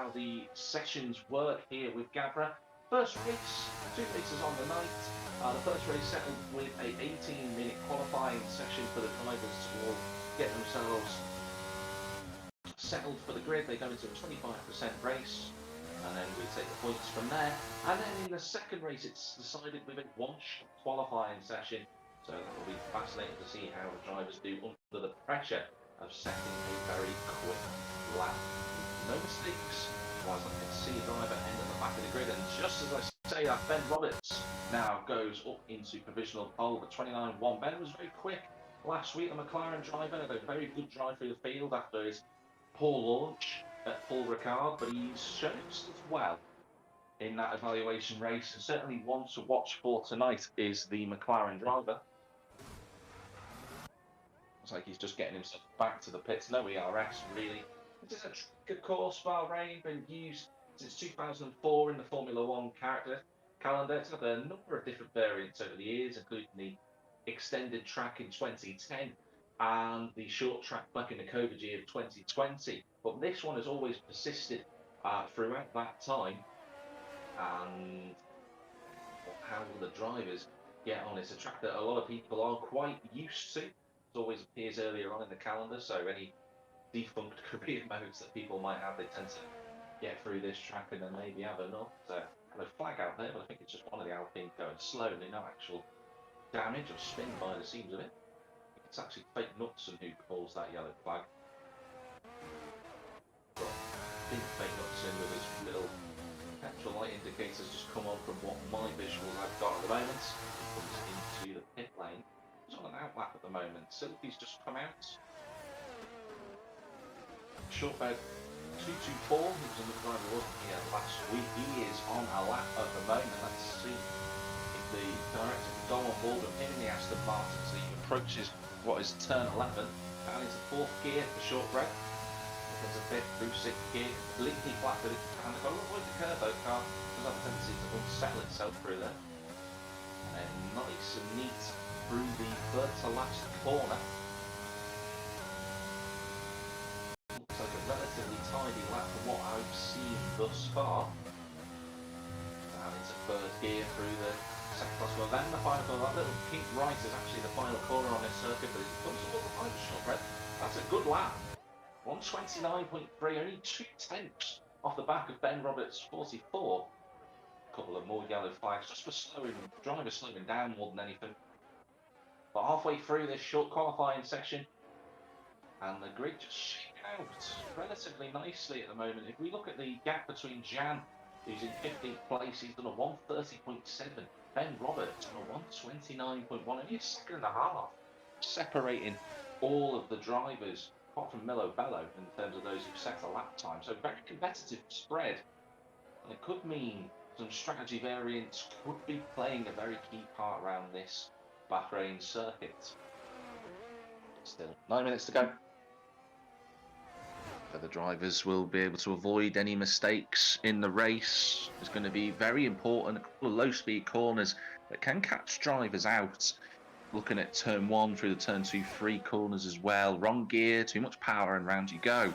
how the sessions work here with Gavra. First race, 2 races on the night. The first race settled with a 18-minute qualifying session for the drivers to all get themselves settled for the grid. They go into a 25% race, and then we take the points from there. And then in the second race, it's decided with a one-shot qualifying session. So that will be fascinating to see how the drivers do under the pressure of setting a very quick lap. No mistakes. Otherwise, I can see a driver end at the back of the grid. And just as I say that, Ben Roberts now goes up into provisional pole at 29.1. Ben was very quick last week. The McLaren driver had a very good drive through the field after his poor launch at Paul Ricard, but he's shown himself well in that evaluation race, and certainly one to watch for tonight is the McLaren driver. Looks like he's just getting himself back to the pits. No ERS, really. This is a track, of course, Bahrain, been used since 2004 in the Formula One calendar. It's had a number of different variants over the years, including the extended track in 2010 and the short track back in the COVID year of 2020. But this one has always persisted throughout that time. And how will the drivers get on? It's a track that a lot of people are quite used to. It always appears earlier on in the calendar, so any defunct career modes that people might have, they tend to get through this track and then maybe have enough. So, a flag out there, but I think it's just one of the Alpines going slowly, no actual damage or spin by the seams of it. It's actually Fake Knudsen who calls that yellow flag. But I think Fake Knudsen with his little petrol light indicators just come on from what my visuals I've got at the moment. Comes into the pit lane. He's on an outlap at the moment. Silky's just come out. Shortbed 224, who was in the driver wasn't here last week. He is on a lap at the moment. Let's see if the director can go on board with him in the Aston Martin as he approaches what is turn 11. Down into fourth gear for Shortbread. There's a bit through sixth gear, completely flat with it. And they've got to avoid the curve though, car does have a tendency to unsettle itself through there. And then nice and neat through the third to last corner. Looks like a relatively tidy lap from what I've seen thus far. Down into third gear through the second class. Well, then the final corner, that little pink right is actually the final corner on this circuit, but it comes all the time to Shortbread. That's a good lap. 129.3, only 2/10 off the back of Ben Roberts' 44. A couple of more yellow flags just for drivers slowing down more than anything. But halfway through this short qualifying section, and the grid just shaking out relatively nicely at the moment. If we look at the gap between Jan, who's in 15th place, he's done a 130.7. Ben Roberts on a 129.1, only a second and a half, separating all of the drivers, apart from Milo Bello, in terms of those who set a lap time. So very competitive spread. And it could mean some strategy variants could be playing a very key part around this Bahrain circuit. Still 9 minutes to go. So the drivers will be able to avoid any mistakes in the race. It's going to be very important. A couple of low-speed corners that can catch drivers out. Looking at turn 1 through the turn 2, 3 corners as well. Wrong gear, too much power, and round you go.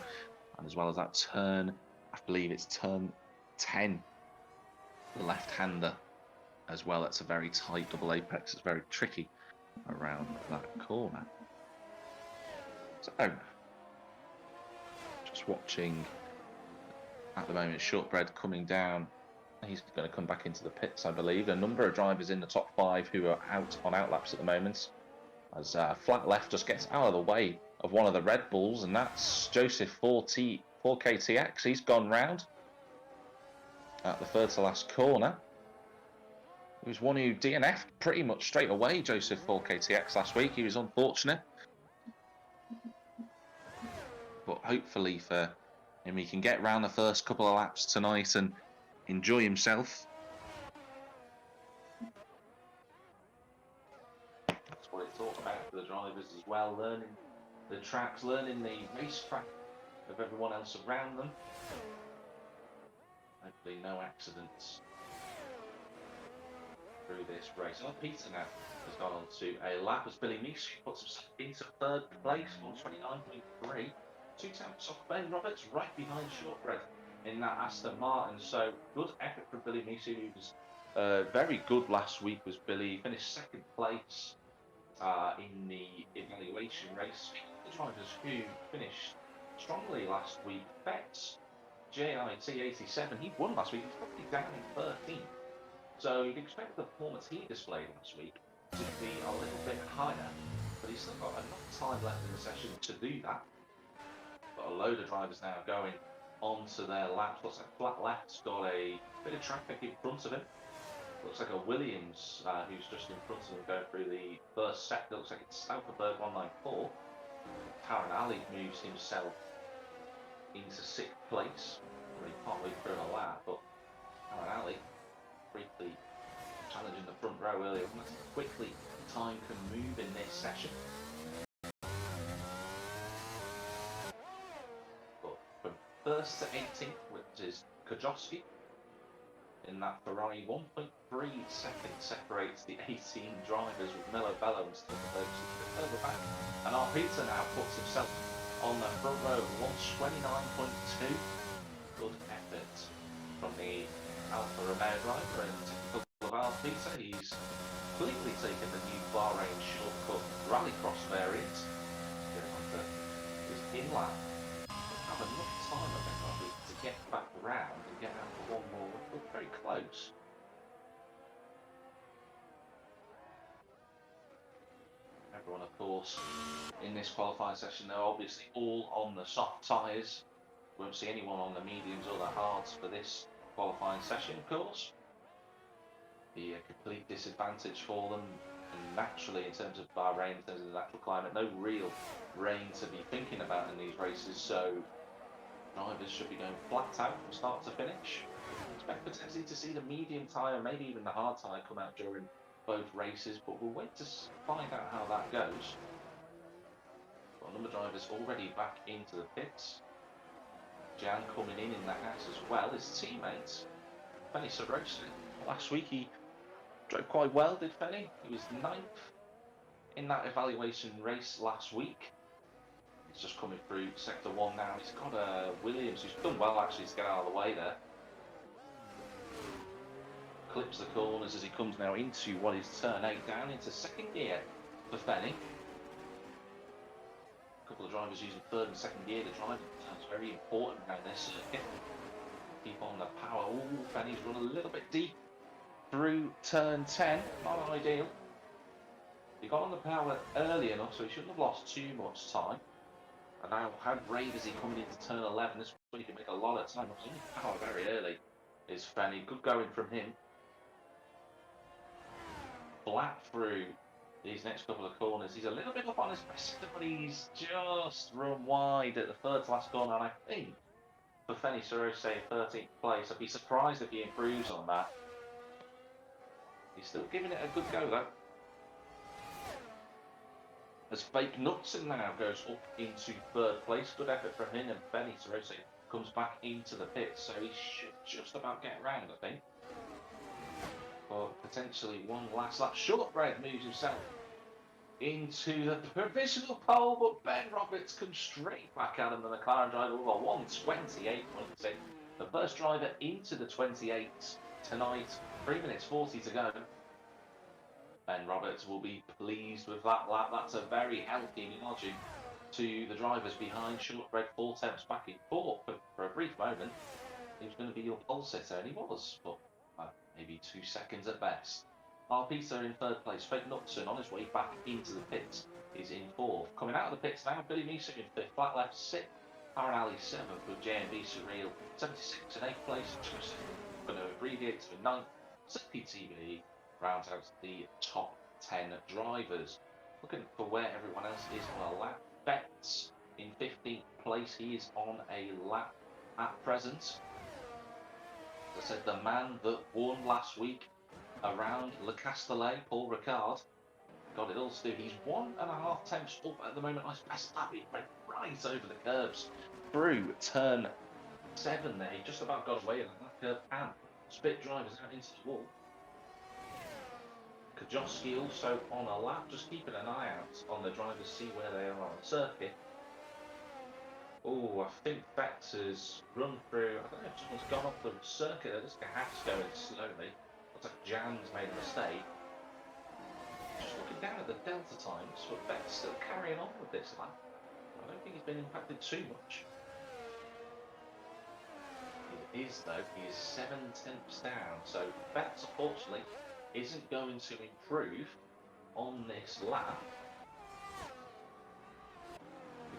And as well as that turn, I believe it's turn 10, the left-hander as well. That's a very tight double apex. It's very tricky around that corner. So, just watching at the moment, Shortbread coming down. He's going to come back into the pits, I believe. A number of drivers in the top 5 who are out on outlaps at the moment. As flat left just gets out of the way of one of the Red Bulls, and that's Joseph 4KTX. He's gone round at the third to last corner. He was one who DNF'd pretty much straight away, Joseph 4KTX, last week. He was unfortunate. But hopefully for him, he can get round the first couple of laps tonight and enjoy himself. That's what it's all about for the drivers as well, learning the tracks, learning the racetrack of everyone else around them. Hopefully no accidents through this race. Oh, Peter now has gone on to a lap as Billy Meese puts himself into third place, 129.3. 2 tenths off Ben Roberts, right behind Shortbread. in that Aston Martin. So good effort from Billy Misi, who was very good last week. Was Billy. He finished second place in the evaluation race. The drivers who finished strongly last week, Betts, JIT87, he won last week. He's probably down in 13th. So you'd expect the performance he displayed last week to be a little bit higher, but he's still got enough time left in the session to do that. Got a load of drivers now going onto their laps. Looks like flat left's got a bit of traffic in front of him. Looks like a Williams who's just in front of him going through the first sector. Looks like it's Alphabet 194. Taran Ali moves himself into 6th place. Already partway through a lap, but Taran Ali briefly challenging the front row earlier. That's how quickly time can move in this session. But from 1st to 18th, which is Kajowski, in that Ferrari, 1.3 seconds separates the 18 drivers, with Melo Bello and still further back. And our Peter now puts himself on the front row, 129.2. Good effort from the Alfa Romeo driver, and typical of our Peter, he's completely taken the new Bahrain shortcut rallycross variant. His in-lap. Have enough time, I think, Robbie, to get back round and get out for one more. We're very close. Everyone, of course, in this qualifying session, they're obviously all on the soft tyres. Won't see anyone on the mediums or the hards for this qualifying session, of course. Be a complete disadvantage for them, and naturally, in terms of Bahrain, in terms of the natural climate, no real rain to be thinking about in these races, so drivers should be going flat out from start to finish. Expect potentially to see the medium tyre, maybe even the hard tyre, come out during both races, but we'll wait to find out how that goes. Got a number of drivers already back into the pits. Jan coming in the house as well. His teammate, Fenny Sorosa. Last week he drove quite well, did Fenny? He was 9th in that evaluation race last week. He's just coming through sector 1 now. He's got Williams, who's done well actually to get out of the way there. Clips the corners as he comes now into what is turn 8, down into 2nd gear for Fenny. A couple of drivers using 3rd and 2nd gear. The driving sounds very important around this circuit. Keep on the power. Ooh, Fenny's run a little bit deep through turn 10. Not ideal. He got on the power early enough, so he shouldn't have lost too much time. And now, how brave is he coming into turn 11? This one he can make a lot of time. He's on the power very early, is Fenny. Good going from him. Flat through these next couple of corners. He's a little bit up on his best, but he's just run wide at the 3rd to last corner. And I think for Fenny Sorosa, 13th place, I'd be surprised if he improves on that. He's still giving it a good go, though. As Fake Knudsen now goes up into 3rd place. Good effort from him, and Fenny Sorosa comes back into the pit, so he should just about get round, I think. But potentially one last lap. Shortbread moves himself into the provisional pole, but Ben Roberts comes straight back at him. The McLaren driver with a 1:28.6. The first driver into the 28 tonight. 3 minutes 40 to go. Ben Roberts will be pleased with that lap. That's a very healthy margin to the drivers behind. Shortbread 4 tenths back in 4th for a brief moment. He was going to be your pole sitter, and he was, but maybe 2 seconds at best. Our Peter in 3rd place. Fake Knudsen on his way back into the pits is in 4th. Coming out of the pits now, Billy Misa in 5th. Flat left 6th. Taran Ali 7th with JMB Surreal 76 in 8th place. Joseph going to abbreviate to 9th. CPTV rounds out the top 10 drivers. Looking for where everyone else is on a lap. Betts in 15th place. He is on a lap at present. As I said, the man that won last week around Le Castellet, Paul Ricard, got it all to do. He's 1.5 tenths up at the moment. Nice best lap. He went right over the curbs through turn 7 there. He just about got away in that curve and spit drivers out into the wall. Kajowski also on a lap, just keeping an eye out on the drivers, see where they are on the circuit. Oh, I think Bex has run through. I don't know if someone's gone off the circuit. There's gas going slowly. Looks like Jan's made a mistake. Just looking down at the delta times, but Beck's still carrying on with this lap. I don't think he's been impacted too much. It is though, he is 7/10 down, so Beck's unfortunately isn't going to improve on this lap.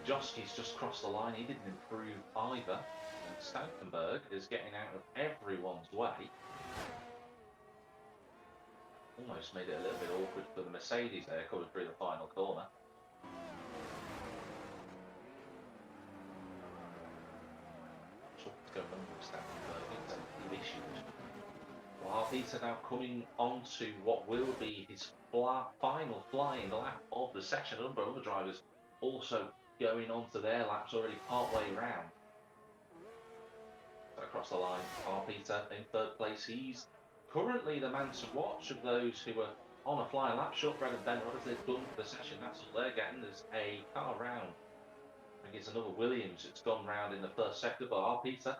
Joski's just crossed the line, he didn't improve either, and Stauffenberg is getting out of everyone's way. Almost made it a little bit awkward for the Mercedes there coming through the final corner. What's going on with Stauffenberg? He's issues. Well, Peter now coming on to what will be his final flying lap of the session. A number of other drivers also going on to their laps already part way round. Across the line, Peter in third place. He's currently the man to watch of those who were on a flying lap. Shortbread and Ben Roberts, they've done the session. That's all they're getting. There's a car round. I think it's another Williams that's gone round in the first sector, but Peter.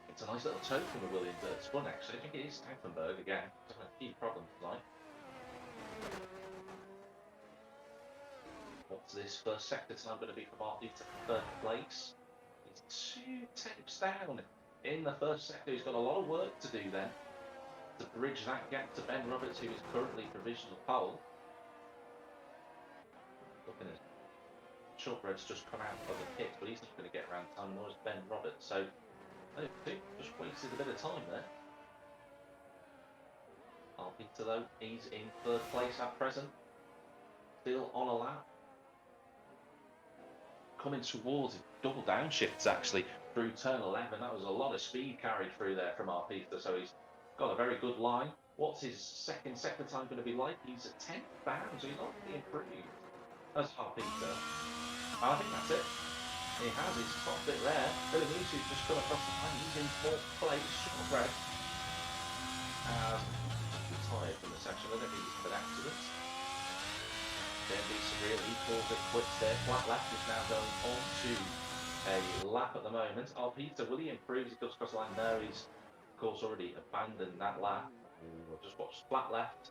It's a nice little toe from the Williams that's spun actually. I think it is Stauffenberg again. It's a key problem tonight. What's this first sector time going to be from Peter in third place? He's 2/10 down in the first sector. He's got a lot of work to do then to bridge that gap to Ben Roberts, who is currently provisional pole. Looking at Shortbread's just come out of the pit, but he's not going to get around time, nor is Ben Roberts. So I think just wasted a bit of time there. Peter though, he's in third place at present, still on a lap. Coming towards double downshifts actually through turn 11. That was a lot of speed carried through there from Peter, so he's got a very good line. What's his second sector time going to be like? He's at 10th down, so he's not really improved as Peter. I think that's it. He has his top bit there. Billy News's just come across the line. He's in fourth place. Shortbread retired from the session. I don't think he's had an accident. He calls it quits there. Flat left is now going on to a lap at the moment. Peter, will he improve as he goes across the line? No, he's of course already abandoned that lap. We'll just watch flat left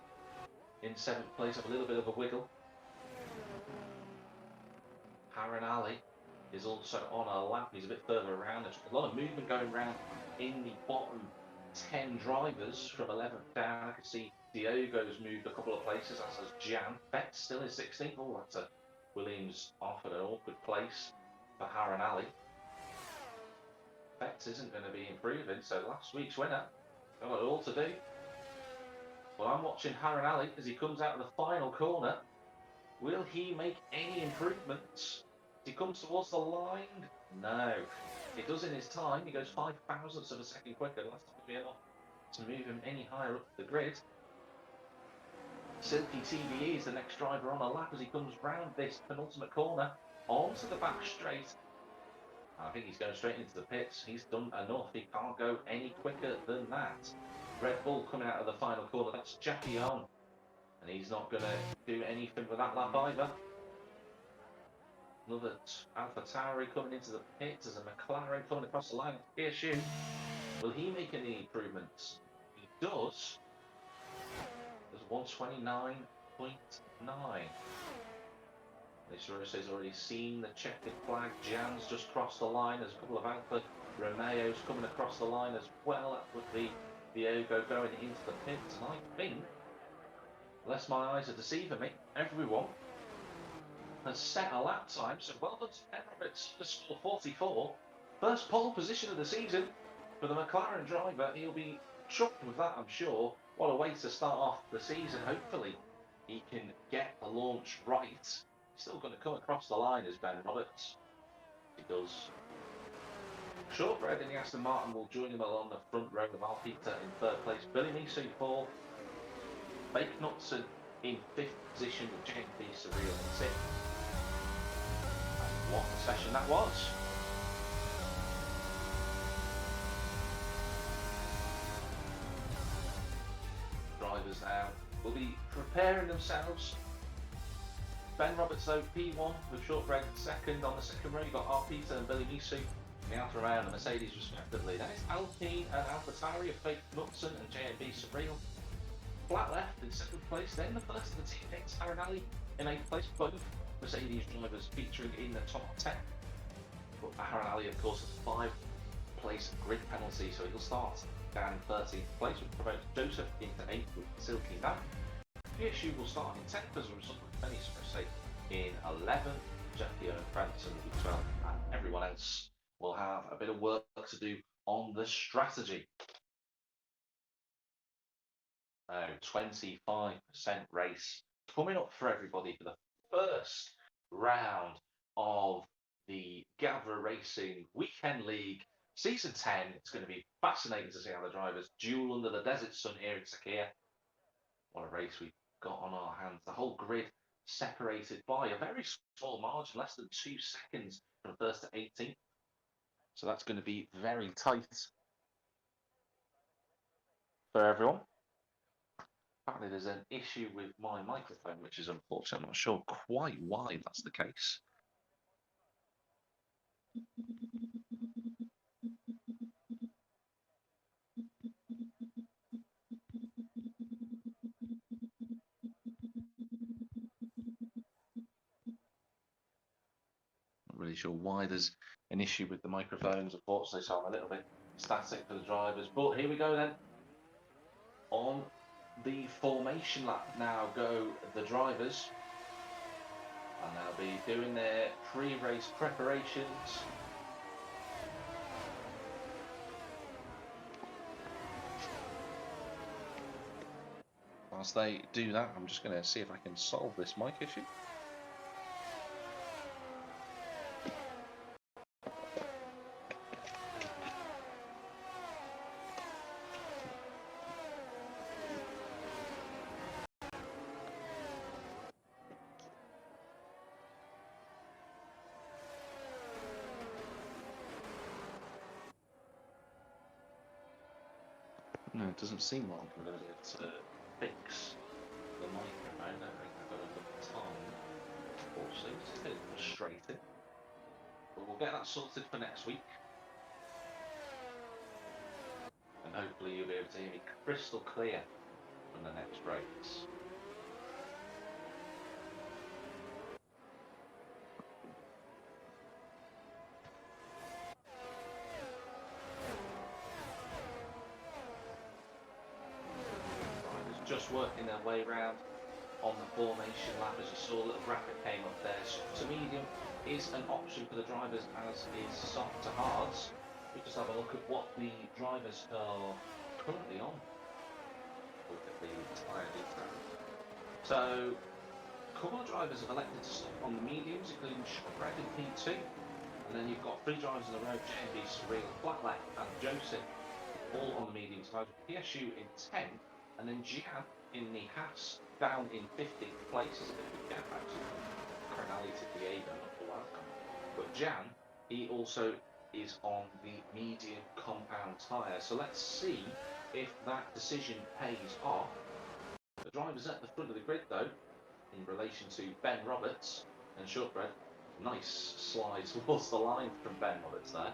in 7th place, have a little bit of a wiggle. Haranali is also on a lap. He's a bit further around. There's a lot of movement going around in the bottom 10 drivers from 11th down. I can see Diogo's moved a couple of places, as has Jan. Beck's still in 16th. Oh, that's a Williams off at an awkward place for Haranali. Beck's isn't going to be improving, so last week's winner got it all to do. Well, I'm watching Haranali as he comes out of the final corner. Will he make any improvements? He comes towards the line. No. He does in his time. He goes 5 thousandths of a second quicker. That's not going to be enough to move him any higher up the grid. Silky TVE is the next driver on a lap as he comes round this penultimate corner onto the back straight. I think he's going straight into the pits. He's done enough. He can't go any quicker than that. Red Bull coming out of the final corner. That's Jackie on. And he's not going to do anything with that lap either. Another Alpha Tauri coming into the pits as a McLaren coming across the line at PSU. Will he make any improvements? He does. There's 129.9. This has already seen the checkered flag. Jan's just crossed the line. There's a couple of Alpha Romeos coming across the line as well. That would be Diogo going into the pits. And I think, unless my eyes are deceiving me, everyone has set a lap time. So well done to Ben Roberts for score 44. First pole position of the season for the McLaren driver. He'll be chuffed with that, I'm sure. What a way to start off the season. Hopefully he can get the launch right. Still going to come across the line as Ben Roberts. He does. Shortbread in the Aston Martin will join him along the front row of Alpita in third place. Billy Nisu in fourth. Fake Knutson in fifth position with James B. Surreal in sixth. And what a session that was. Drivers now will be preparing themselves Ben Roberts though, P1 with shortbread. Second on the second row, you've got Arpita and Billy Nisu. In the outer round, the Mercedes respectively. Then it's Alpine and AlphaTauri of Fake Knudsen and JMB Surreal. Flat left in second place. Then the first of the teammates, Arenali in 8th place. Both Mercedes drivers featuring in the top 10. But Arenali, of course, has 5-place grid penalty, so he'll start down in 13th place, which promotes Joseph into 8th with Silky Nap. PSU will start in 10th as a result of Benny Sprosse in 11th, Jackie and Branson in 12th, and everyone else will have a bit of work to do on the strategy. 25% race coming up for everybody for the first round of the Gavra Racing Weekend League Season 10. It's going to be fascinating to see how the drivers duel under the desert sun here in Sakhir. What a race we've got on our hands. The whole grid separated by a very small margin, less than 2 seconds from 1st to 18th. So that's going to be very tight for everyone. Apparently there's an issue with my microphone, which is unfortunate. I'm not sure quite why that's the case. Not really sure why there's an issue with the microphones, unfortunately, so I'm a little bit static for the drivers. But here we go then. On the formation lap now go the drivers. And they'll be doing their pre-race preparations. Whilst they do that, I'm just going to see if I can solve this mic issue. No, it doesn't seem like I'm going to be able to fix the microphone. I don't think I've got enough time. Unfortunately, it's a bit frustrating. But we'll get that sorted for next week. And hopefully you'll be able to hear me crystal clear from the next race. Just working their way around on the formation lap. As you saw, a little graphic came up there. Soft to medium is an option for the drivers, as is soft to hards. We just have a look at what the drivers are currently on. Look at the tyre detail. So, a couple of drivers have elected to stop on the mediums, including Shotbreg in P2. And then you've got 3 drivers in the road, JMB, Surreal, Flatlek and Joseph, all on the mediums. PSU in 10th. And then Gian in the Haas down in 15th place. Is a bit of a gap actually from Crenali to Diego, not the welcome. But Jan, he also is on the medium compound tyre. So let's see if that decision pays off. The drivers at the front of the grid though, in relation to Ben Roberts and Shortbread. Nice slide towards the line from Ben Roberts there.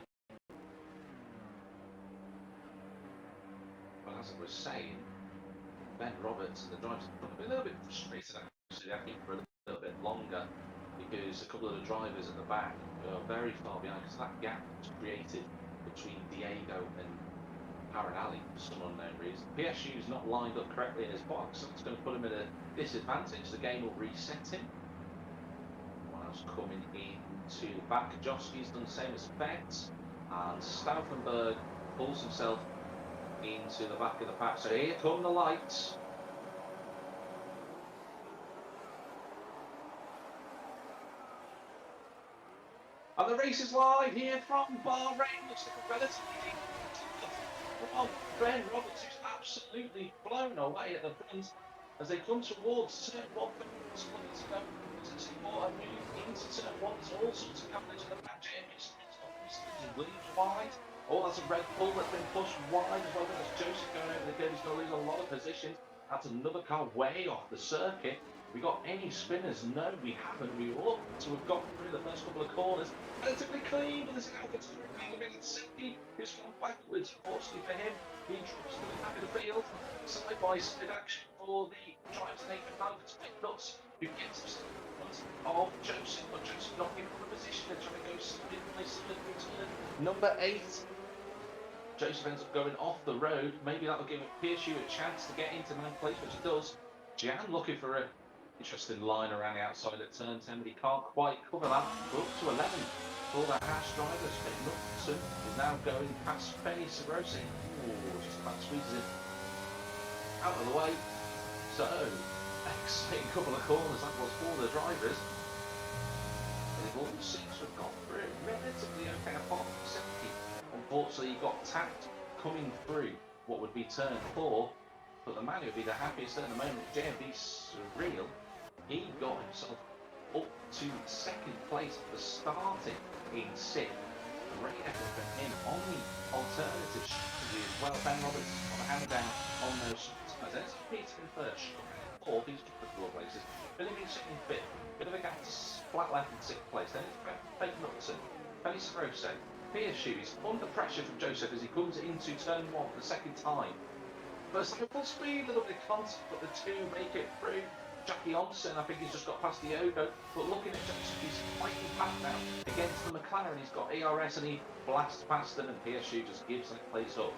But as I was saying, Ben Roberts and the drivers have been a little bit frustrated actually, I think, for a little bit longer, because a couple of the drivers at the back are very far behind, because that gap was created between Diego and Arenali for some unknown reason. PSU's not lined up correctly in his box, so it's going to put him at a disadvantage. The game will reset him. One else coming into the back. Joski's done the same as Betts, and Stauffenberg pulls himself into the back of the pack. So here come the lights. And the race is live here from Bahrain. Looks like a relatively from Ben Roberts, who's absolutely blown away at the front as they come towards turn 1. To more and move into turn 1. There's all sorts of coverage in the back. Williams wide. Oh, that's a Red Bull that's been pushed wide as well. There's Joseph going over the grid. He's going to lose a lot of positions. That's another car way off the circuit. We got any spinners? No, we haven't. We look to have got through the first couple of corners. Relatively clean, but there's an Alpha being Silky, who's gone backwards. Fortunately for him, he drops to the back of the field. Side by side action for the drive to Nathan Balfour's pick nuts, who gets himself in front of Joseph, but Joseph not in the position. They're trying to go solid by solid return. Number 8. Joseph ends up going off the road. Maybe that'll give Pirshew a chance to get into 9th place, which he does. Jan looking for a interesting line around the outside at turn 10, but he can't quite cover that. We're up to 11 for the Haas drivers. Knudsen is now going past Penny Sarosi. Ooh, just about squeezes it out of the way. So, exciting couple of corners that was for the drivers. They've all seems to have got through relatively okay, apart from 70. Unfortunately, he got tapped coming through what would be turn 4. But the man who would be the happiest at the moment, JMB Surreal, he got himself up to 2nd place for starting in 6th. Great effort from him on the alternative strategy as well. Ben Roberts on the hand down on those shots. There's Peter in 3rd, 4th, he's just a couple of places. Billy in 2nd and 5th. Bit of a gap to flat left in 6th place. Then it's Fake Knudsen, Penny Sarose. Pirshew is under pressure from Joseph as he comes into turn 1 for the 2nd time. First time full speed, a little bit of contact, but the 2 make it through. Jackie Onsen, I think he's just got past Diogo, but looking at Joseph, he's fighting back now against the McLaren. He's got ERS and he blasts past them, and Pirshew just gives that place up.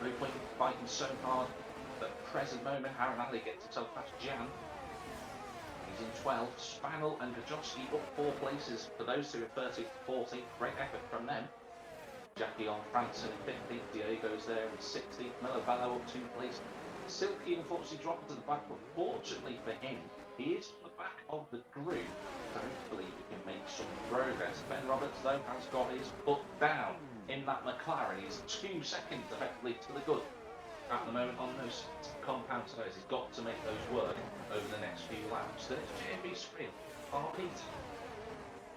No point in fighting so hard. At the present moment, Aaron Ali gets himself past Jan. He's in 12th. Spanel and Gajowski up 4 places for those 2 in 13th, 14th. Great effort from them. Jackie on Franson in 15th, Diego's there in 16th, Melo Bello up 2 places. Silky unfortunately dropped to the back, but fortunately for him, he is on the back of the group. So hopefully he can make some progress. Ben Roberts though has got his foot down in that McLaren. He's 2 seconds effectively to the good at the moment on those compound tyres. He's got to make those work over the next few laps. Then it's JMB Sprint, RP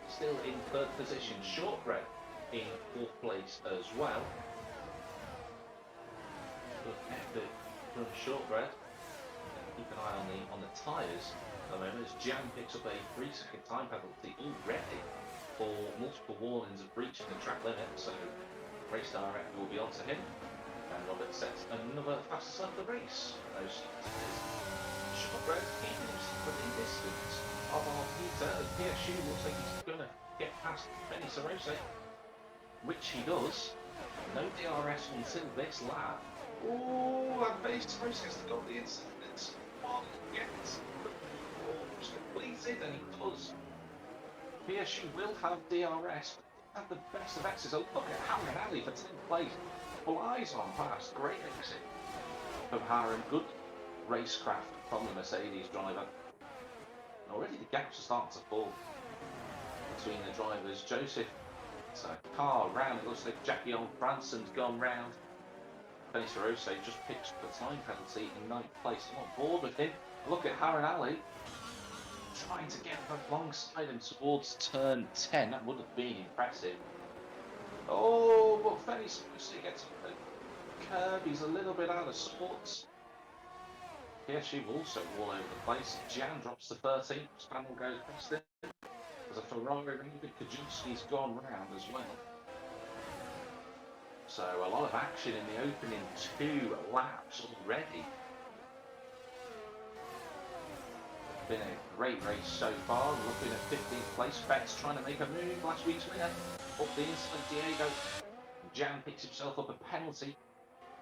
still in 3rd position. Shortbread in 4th place as well. Good effort from Shortbread. Keep an eye on the tyres at the moment as Jan picks up a 3-second time penalty already for multiple warnings of breaching the track limit. So race director will be onto him, and Robert sets another fastest lap of the race. Those Shortbread keeping himself within distance of our Peter. Pirshew looks like he's going to get past Benny Sarose, which he does. No DRS until this lap. Ooh, and Benny Sarose has got the inside. It's one gets almost completed, and he does. Pirshew will have DRS, but have the best of X's. So look at Harren Ali for 10th place. Flies on past. Great exit from Harren. Good racecraft from the Mercedes driver. And already the gaps are starting to fall between the drivers. Joseph, it's a car round. It looks like Jackie on Branson's gone round. Benny Sarose just picks up a time penalty in 9th place. I'm on board with him. Look at Harren Ali trying to get alongside him towards turn 10. That would have been impressive. Oh, but Benny Sarose gets up the curb. He's a little bit out of sorts. Pirshew also all over the place. Jan drops to 13th. Spanel goes past him. There's a Ferrari. Kajewski's gone round as well. So a lot of action in the opening 2 laps already. Been a great race so far. Looking at 15th place. Betts trying to make a move. Last week's winner. Up the inside, Diego. Jan picks himself up a penalty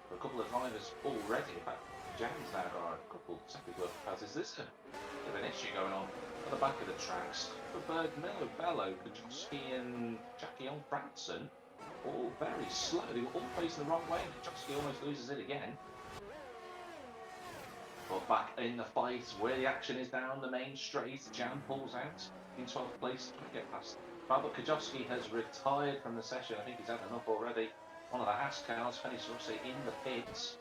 for a couple of drivers already. In fact, Jan's now got a couple second worth of passes. This is a bit of an issue going on at the back of the tracks. Berg, Melo, Bello, Kajowski and Jackie on Branson. All very slow. They were all facing the wrong way, and Kajowski almost loses it again. But back in the fight where the action is down the main straight, Jan pulls out in 12th place to get past. But Kajowski has retired from the session. I think he's had enough already. One of the Haas cars, Penny Sarose in the pits.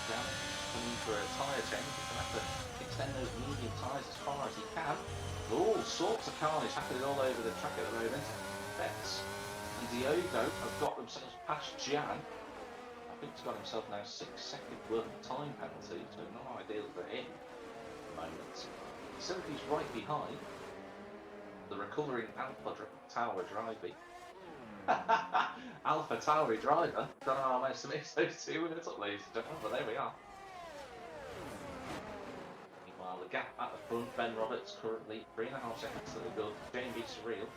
Jan coming for a tyre change. He's going to have to extend those medium tyres as far as he can. All sorts of carnage happening all over the track at the moment. Betts and Diogo have got themselves past Jan. I think he's got himself now 6 seconds worth of time penalty, so not ideal for him at the moment. Silky's right behind the recovering Alpha Tower driver. Alpha Tower driver. Don't know how I managed to mix those 2 minutes up, ladies and gentlemen, but there we are. Meanwhile, the gap at the front, Ben Roberts currently 3.5 seconds to the good. JMB Surreal,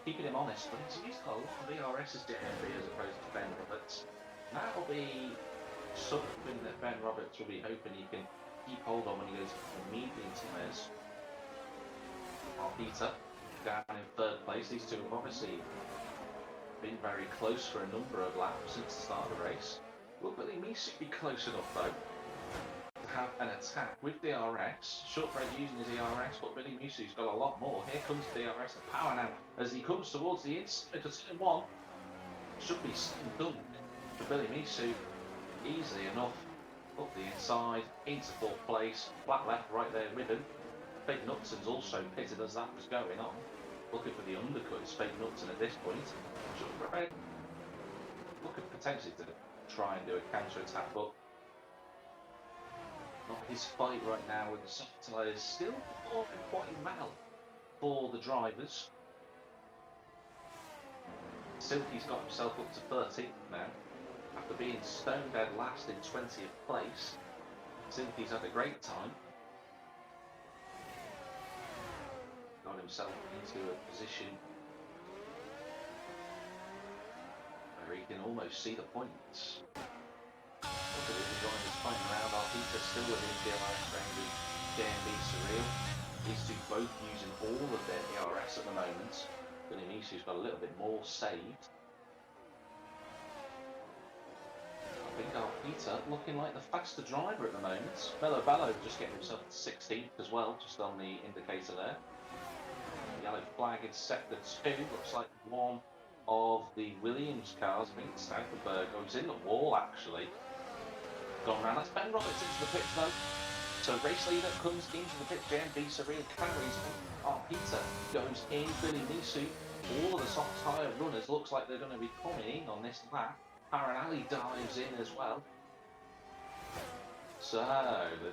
keeping him honest, but he's got a lot of ERS as JMB as opposed to Ben Roberts. And that'll be something that Ben Roberts will be hoping he can keep hold on when he goes to the medium tyres. Peter down in 3rd place. These two have obviously been very close for a number of laps since the start of the race. Will Billy Meese be close enough though to have an attack with DRS? Shortbread using his ERS, but Billy Meese's got a lot more. Here comes DRS, the power now as he comes towards the inside of turn 1. Should be slim dunk for Billy Meese. Easily enough up the inside into 4th place. Flat left right there with him. Fake Nutson's also pitted as that was going on. Looking for the undercut is Fake Nutson at this point. Shortbread looking potentially to try and do a counter attack, but not his fight right now with the soft tyres. Still performing quite well for the drivers. Silky's got himself up to 13th now, after being stone dead last in 20th place. Silky's had a great time. Got himself into a position where he can almost see the points. Look at this, he's going this point around. Arpita still within DRS range with JMB Surreal. These two both using all of their ERS at the moment. Billy Meese's got a little bit more saved. I think Arpita looking like the faster driver at the moment. Bello just getting himself to 16th as well, just on the indicator there. The yellow flag in sector 2, looks like one of the Williams cars. I think it's Stauffenberg. Oh, he's in the wall actually. Gone round. That's Ben Roberts into the pits though. So race leader comes into the pit. JMB Surreal carries on. Arpita goes in. Billy Meese. All of the soft tyre runners looks like they're going to be coming in on this lap. Paranelli dives in as well. So the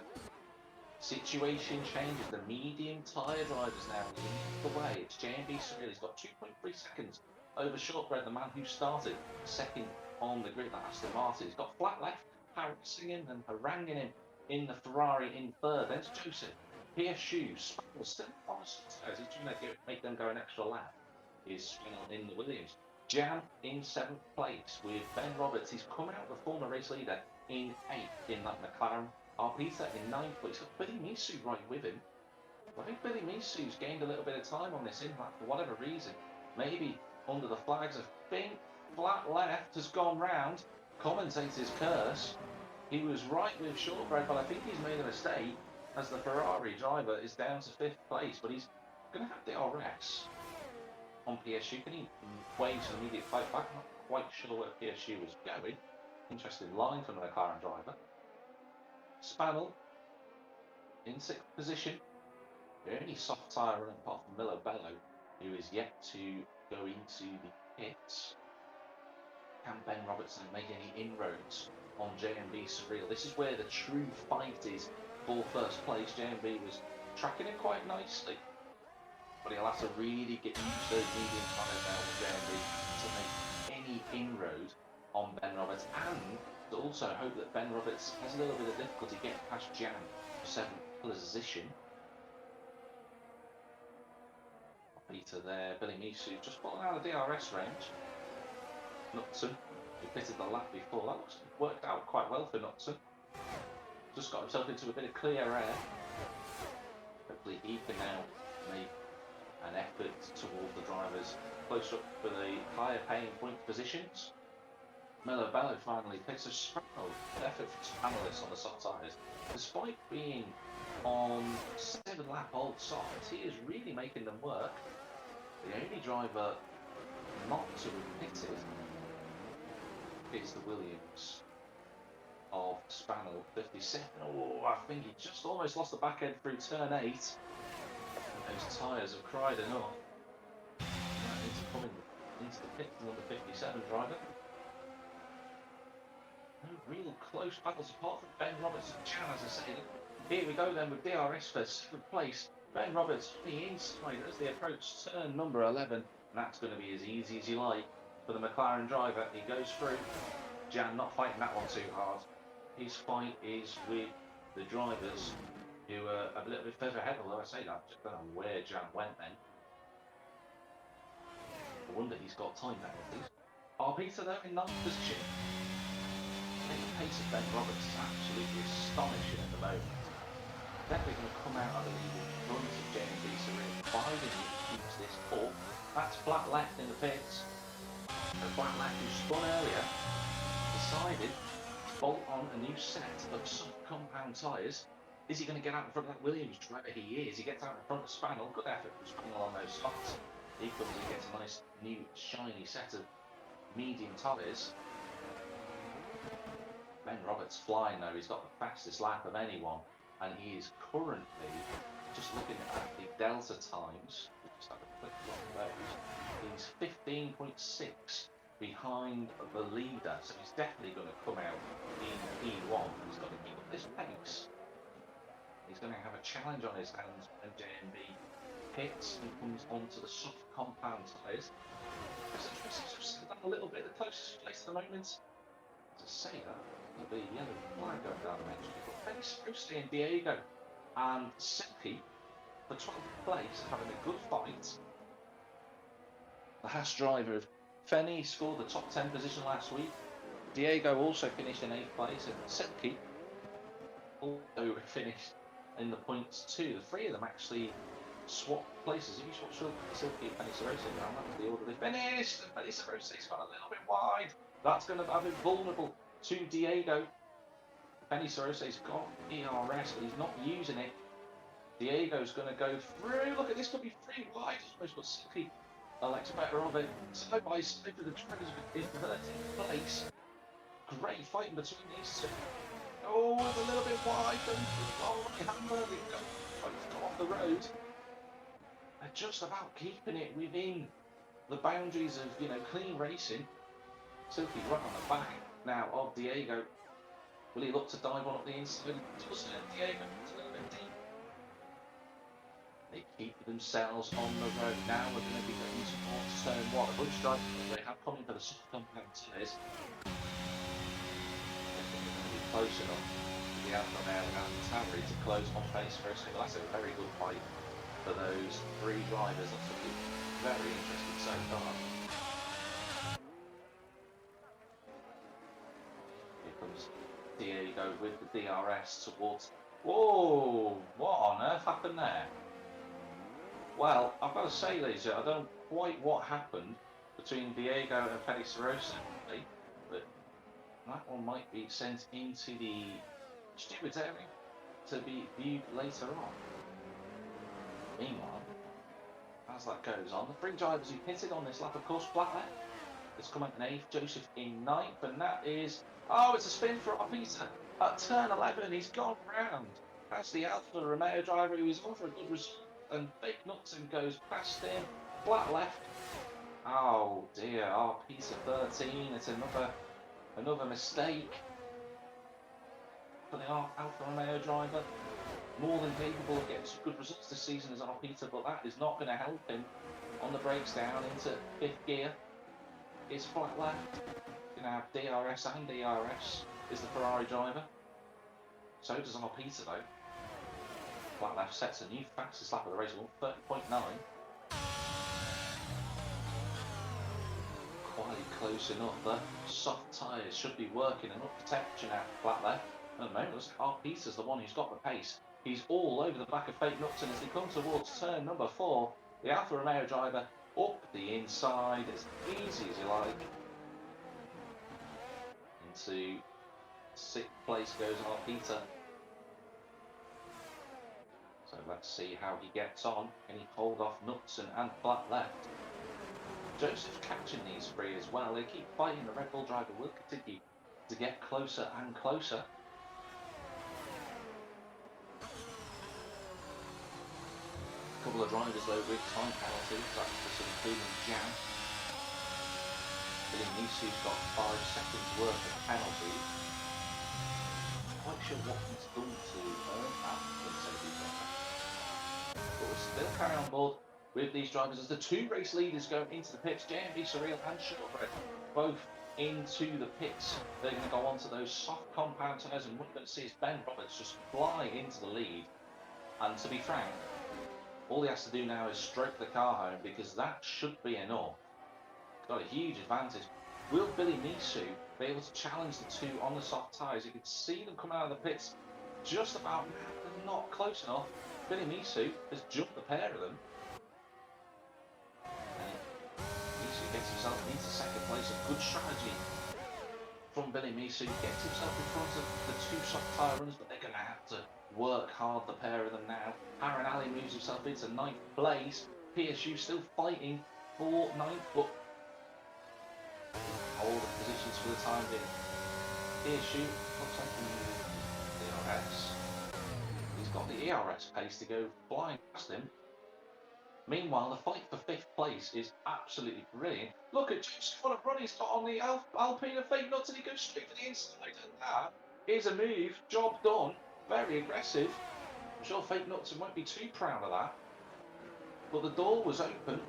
situation changes. The medium tyre drivers now lead the way. It's JMB Surreal. He's got 2.3 seconds over Shortbread, the man who started second on the grid, that Aston Martin. He's got flat left, harassing him and haranguing him in the Ferrari in 3rd. Then it's Joseph. Pierre Shoes, Spaniel still on the tyres. He's trying to make them go an extra lap. Is Spaniel in the Williams. Jan in 7th place with Ben Roberts. He's come out the former race leader in 8th in that McLaren. Arpita in 9th place. Got Billy Meese right with him. I think Billy Meese's gained a little bit of time on this in-lap for whatever reason. Maybe under the flags. I think flat left has gone round. Commentator's curse. He was right with Shortbread, but I think he's made a mistake as the Ferrari driver is down to 5th place. But he's going to have the RS on PSU. Can he wage an immediate fight back? I'm not quite sure where PSU was going. Interesting line from the McLaren driver. Spaniel in 6th position. The only soft tyre running apart from Milo Bello, who is yet to go into the pits. Can Ben Robertson make any inroads on JMB Surreal? This is where the true fight is for 1st place. JMB was tracking it quite nicely, but he'll have to really get used to those medium tyres now with JMB to make any inroad on Ben Roberts, and to also hope that Ben Roberts has a little bit of difficulty getting past Jan for 7th position. Peter there, Billy Meese just fallen out of DRS range. Knutson, who pitted the lap before, that looks worked out quite well for Knutson. Just got himself into a bit of clear air. Hopefully he can now make an effort towards the drivers closer up for the higher paying point positions. Melo Bello finally picks a strong effort from analysts on the soft tyres. Despite being on 7-lap old softs, he is really making them work. The only driver not to have pitted is the Williams of Spaniel 57. Oh, I think he just almost lost the back end through turn 8. Those tyres have cried enough. That needs to come into the pit, number 57 driver. No real close battles apart from Ben Roberts and Jan, as I say. Here we go then with DRS for 7th place. Ben Roberts on the inside as they approach turn number 11. And that's going to be as easy as you like for the McLaren driver. He goes through. Jan not fighting that one too hard. His fight is with the drivers who are a little bit further ahead, although I say that, I just don't know where Jan went then. I wonder he's got time penalties. Peter though in 9th position. I think the pace of Ben Roberts is absolutely astonishing at the moment. Definitely going to come out, I believe, in front of JMB Sarin, providing he keeps this up. That's flat left in the pits. The flat left who spun earlier decided to bolt on a new set of soft compound tyres. Is he going to get out in front of that Williams driver? He is. He gets out in front of Spaniel. Good effort from Spaniel on those softs. He comes and gets a nice new shiny set of medium tyres. Ben Roberts flying though. He's got the fastest lap of anyone, and he is currently, just looking at the delta times, just have a quick look at those, he's 15.6 behind the leader, so he's definitely going to come out in P1. He's got to keep up this pace. He's going to have a challenge on his hands when JMB hits and comes onto the soft compound tyres. Just down a little bit, the closest place at the moment. To say that, there'll be a yellow flag going down eventually. But Fenny Spruce and Diego and Silky, for 12th place, having a good fight. The Haas driver of Fenny scored the top 10 position last week. Diego also finished in 8th place, and Silky also finished in the points too. The three of them actually swapped places. If you swap Silky and Fenny Sarosa around, that was the order they finished. And Fenny Sarosa's got a little bit wide. That's going to have it vulnerable to Diego. Fenny Sarosa's got ERS, but he's not using it. Diego's going to go through. Look at this, could be 3 wide. Almost got Silky Alexa better of it. Side by side for the drivers in 13th place. Great fighting between these two. Oh, it's a little bit wide. Hammer. They've got off the road. They're just about keeping it within the boundaries of, clean racing. Silky right on the back now of Diego. Will he look to dive on up the inside? Doesn't it, Diego? It's a little bit deep. They keep themselves on the road now. We're going to be going towards turn 1. A bunch of drivers they have coming for the soft compound tyres. They're going to be close enough to the Alfa Romeo and Tauri to close on pace for us. That's a very good fight for those 3 drivers. That's looking very interesting so far. Diego with the DRS towards. Whoa! What on earth happened there? Well, I've got to say, ladies, I don't know quite what happened between Diego and Fenny Sarosa, but that one might be sent into the stewards area to be viewed later on. Meanwhile, as that goes on, the 3 drivers who pitted on this lap, of course, Flatland has come out in 8th, Joseph in 9th, and that is. Oh, it's a spin for Peter at turn 11. He's gone round. That's the Alfa Romeo driver who is on for a good result, and Fake Nuxon goes past him. Flat left. Oh dear. Peter 13. It's another mistake for the Alfa Romeo driver. More than capable of getting some good results this season as Peter, but that is not going to help him on the brakes down into 5th gear. It's flat left. Going to have DRS and DRS is the Ferrari driver. So does Peter though. Flat left sets a new fastest lap of the race, 30.9. Quite close enough. The soft tyres should be working enough protection out flat left. At the moment, Peter's the one who's got the pace. He's all over the back of Fake Nuxon as they come towards turn number 4. The Alfa Romeo driver up the inside as easy as you like. Into 6th place goes Peter. So let's see how he gets on. Can he hold off Nuxon and flat left? Joseph's catching these 3 as well. They keep fighting. The Red Bull driver will continue to get closer and closer. A couple of drivers though with time penalties. That's including Jan. Billy Nisu's got 5 seconds worth of penalties. Not quite sure what he's done to earn that, but we'll still carry on board with these drivers as the 2 race leaders go into the pits. JMB Surreal and Shortbread both into the pits. They're going to go on to those soft compound tyres, and what we're going to see is Ben Roberts just fly into the lead. And to be frank, all he has to do now is stroke the car home, because that should be enough. He's got a huge advantage. Will Billy Nisu be able to challenge the 2 on the soft tyres? You can see them coming out of the pits just about now, but not close enough. Billy Nisu has jumped the pair of them. Nisu gets himself into second place. A good strategy from Billy Nisu. Gets himself in front of the 2 soft tyre runners, but they're going to have to work hard, the pair of them now. Harren Ali moves himself into 9th place. PSU still fighting for 9th, but all the positions for the time being. PSU looks like the ERS. He's got the ERS pace to go flying past him. Meanwhile, the fight for 5th place is absolutely brilliant. Look at Joseph, what a run he's got on the Alpine fake nuts, and he goes straight to the inside, and that is a move. Job done. Very aggressive. I'm sure Fake Nuts won't be too proud of that. But the door was open.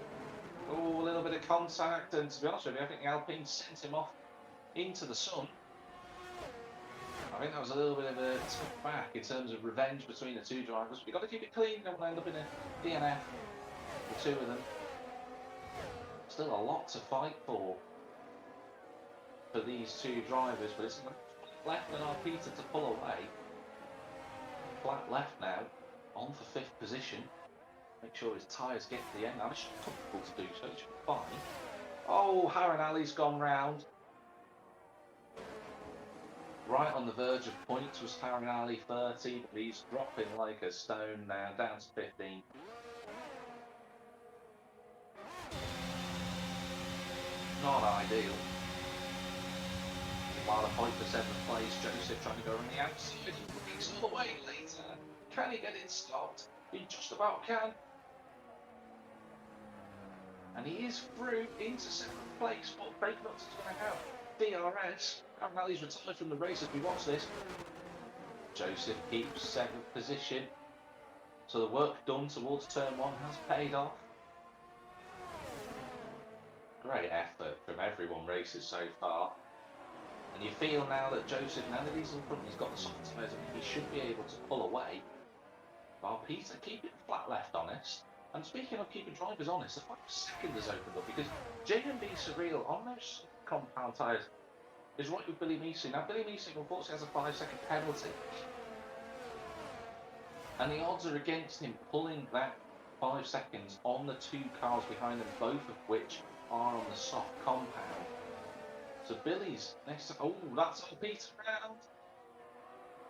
Oh, a little bit of contact, and to be honest with you, I think the Alpine sent him off into the sun. I think that was a little bit of a tough back in terms of revenge between the 2 drivers. We've got to keep it clean, don't want to end up in a DNF, the 2 of them. Still a lot to fight for these 2 drivers, but it's left and our Peter to pull away. Flat left now, on for 5th position. Make sure his tyres get to the end. Now, it's comfortable to do so, it should be fine. Oh, Harren Ali's gone round. Right on the verge of points was Harren Ali, 30, but he's dropping like a stone now, down to 15. Not ideal. While the fight for 7th place, Joseph trying to go on the outside. He breaks all the way later. Can he get it stopped? He just about can. And he is through into 7th place, but Fake Nuts is going to have DRS. Harren Ali's retired from the race as we watch this. Joseph keeps 7th position. So the work done towards turn 1 has paid off. Great effort from everyone racing so far. And you feel now that Joseph, now that he's in front, he's got the soft tyres, he should be able to pull away. While Peter keeping flat left honest. And speaking of keeping drivers honest, the 5 second has opened up, because JMB Surreal on those compound tyres is right with Billy Nisu. Now Billy Nisu unfortunately has a 5-second penalty. And the odds are against him pulling that 5 seconds on the 2 cars behind them, both of which are on the soft compound. So Billy's next to, oh, that's our Peter round.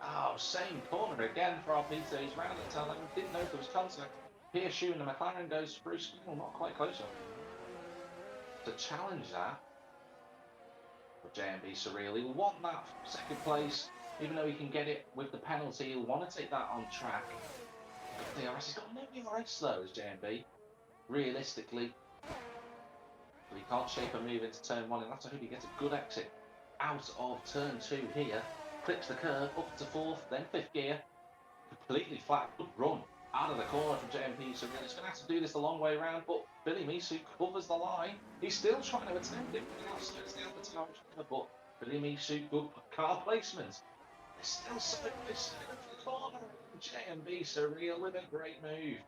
Oh, same corner again for our Peter. He's round the tail. Didn't know if there was contact. PSU and the McLaren goes through. Still not quite close enough to challenge that. But JMB Surreal, he'll want that 2nd place, even though he can get it with the penalty. He'll want to take that on track. DRS, he's got no DRS though, as JMB. Realistically, but he can't shape a move into turn 1, and that's, I hope he gets a good exit out of turn 2 here. Clips the curve up to 4th, then 5th gear. Completely flat, good run out of the corner from JMB. So he's going to have to do this the long way around, but Billy Nisu covers the line. He's still trying to attempt it from the outside of the Alpha Tower, but Billy Nisu, good car placement. They're still side by side of the corner. JMB Surreal with a great move.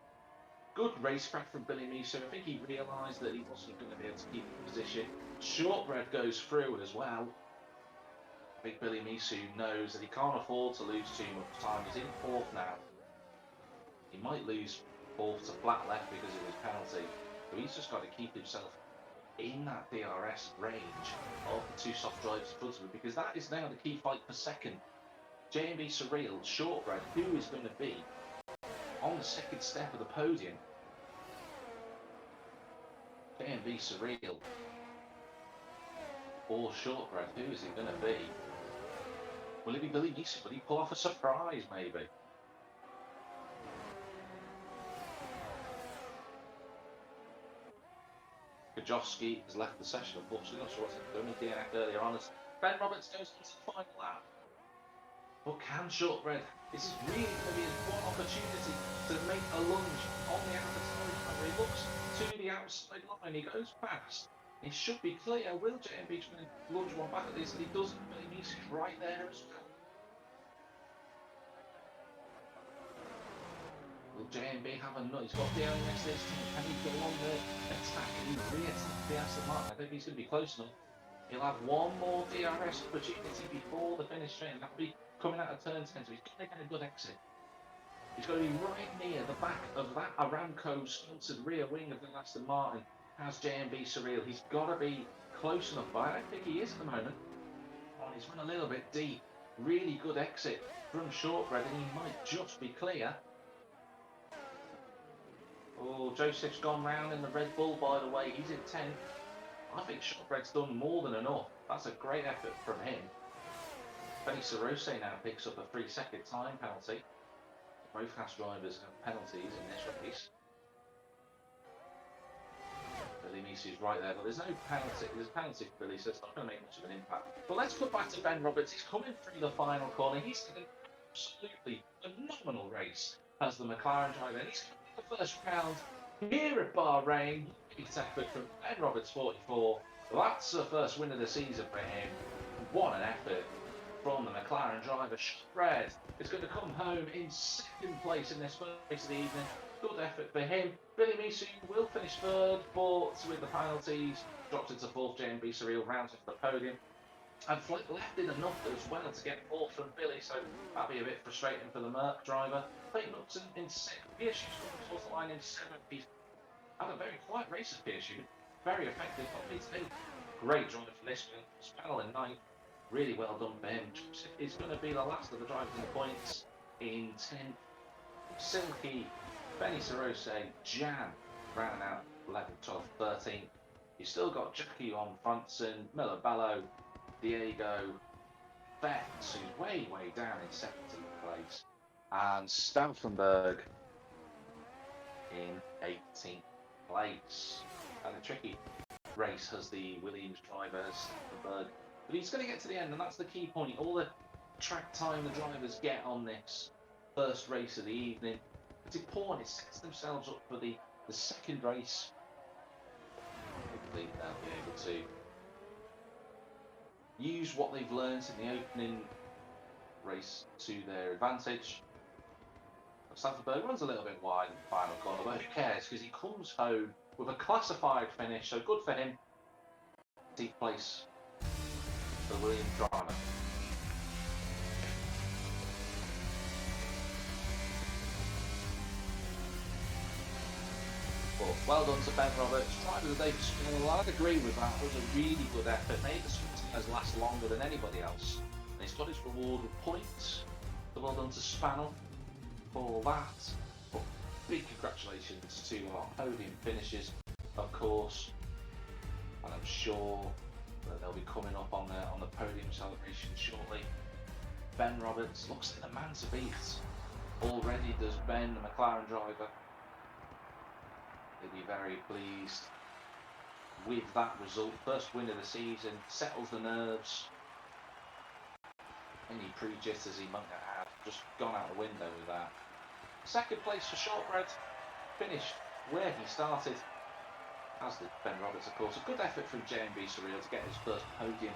Good racecraft from Billy Nisu. I think he realised that he wasn't going to be able to keep the position. Shortbread goes through as well. I think Billy Nisu knows that he can't afford to lose too much time. He's in 4th now. He might lose 4th to flat left because of his penalty. So he's just got to keep himself in that DRS range of the 2 soft drives in front of him, because that is now the key fight for 2nd. JMB Surreal, Shortbread, who is going to be on the 2nd step of the podium. JMB Surreal or Shortbread, who is it going to be? Will it be Billy Nisu? Will he pull off a surprise, maybe? Could Kajowski has left the session, unfortunately. Not sure what's doing. He DNF'd earlier on as Ben Roberts goes into the final lap. But can Shortbread, this is really going to be his one opportunity to make a lunge on the outside. He looks to the outside line, he goes past. It should be clear. Will JMB try and lunge one back at this? And he doesn't, but he needs it right there as well. Will JMB have a nut? He's got the S10. Can he go on the attack? Can he re-attack the Aston Martin? I don't think he's going to be close enough. He'll have one more DRS opportunity before the finish straight, and that'll be coming out of turn 10, so he's got to get a good exit. He's got to be right near the back of that Aramco-sponsored rear wing of the Aston Martin. Has JMB Surreal. He's got to be close enough, but I don't think he is at the moment. Oh, he's run a little bit deep. Really good exit from Shortbread, and he might just be clear. Oh, Joseph's gone round in the Red Bull, by the way. He's in 10th. I think Shortbread's done more than enough. That's a great effort from him. Benny Sarose now picks up a 3-second time penalty. Both fast drivers have penalties in this race. Billy Meesy's right there, but there's no penalty. There's a penalty for Billy, so it's not going to make much of an impact. But let's put back to Ben Roberts. He's coming through the final corner. He's had an absolutely phenomenal race as the McLaren driver. And he's coming in the first round here at Bahrain. Great effort from Ben Roberts, 44. That's the first win of the season for him. What an effort from the McLaren driver. Shortbread is going to come home in second place in this first race of the evening. Good effort for him. Billy Meesu will finish third, but with the penalties, drops into fourth. JMB Surreal rounds off the podium. And Flick left in enough as well to get fourth from Billy, so that'll be a bit frustrating for the Merc driver. Clayton Upton in sixth. Piershu's coming towards the line in seventh. He's had a very quiet race of Piershu. Very effective. Great drive for this one. Spell in ninth. Really well done for him. It's going to be the last of the drivers in the points in 10th. Silky, Benny Sarose, Jan, rounding out 11th, 12th, 13th. You've still got Jackie on Franson, Miller Bello, Diego, Betts, who's way down in 17th place, and Stauffenberg in 18th place. And a tricky race has the Williams driver, Stauffenberg. But he's going to get to the end, and that's the key point. All the track time the drivers get on this first race of the evening, it's important. It sets themselves up for the second race. Hopefully they'll be able to use what they've learned in the opening race to their advantage. Stauffenberg runs a little bit wide in the final corner, but who cares, because he comes home with a classified finish, so good for him. 10th place. The Williams driver. Well done to Ben Roberts. Driver of the day for Spinell. I'd agree with that. It was a really good effort. Made the sprinters last longer than anybody else. And he's got his reward with points. So well done to Spinell for that. But big congratulations to our podium finishes, of course. And I'm sure that they'll be coming up on the podium celebration shortly. Ben Roberts looks like the man to beat. Already does Ben, the McLaren driver. He'll be very pleased with that result. First win of the season, settles the nerves. Any pre-jitters he might have had, just gone out the window with that. Second place for Shortbread, finished where he started. As did Ben Roberts, of course. A good effort from JMB Surreal to get his first podium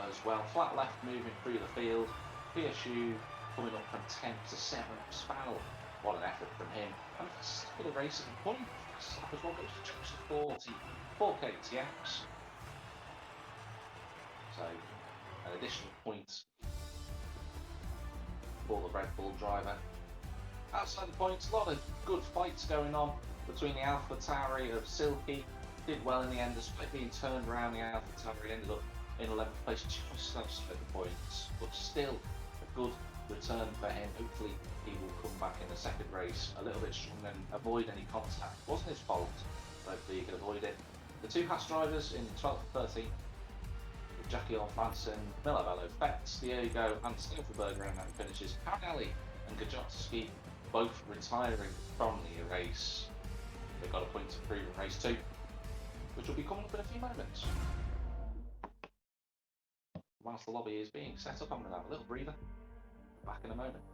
as well. Flat left moving through the field. Piershu coming up from 10th to 7th. Spannel, what an effort from him. And for the second race at the point, slap as well goes to Joseph 4 KTX. So, an additional point for the Red Bull driver. Outside the points, a lot of good fights going on between the AlphaTauri of Silky. Did well in the end, despite being turned around. The AlphaTauri ended up in 11th place, just outside the points, but still a good return for him. Hopefully he will come back in the second race a little bit stronger and avoid any contact. It wasn't his fault, but hopefully he can avoid it. The two Haas drivers in 12th and 13th, with Jackie Alfanson, Miller Bello, Betts, Diego and Stauffenberg around that finishes. Parinelli and Kajowski both retiring from the race. They've got a point to prove in race 2. which will be coming up in a few moments. Whilst the lobby is being set up, I'm going to have a little breather. Back in a moment.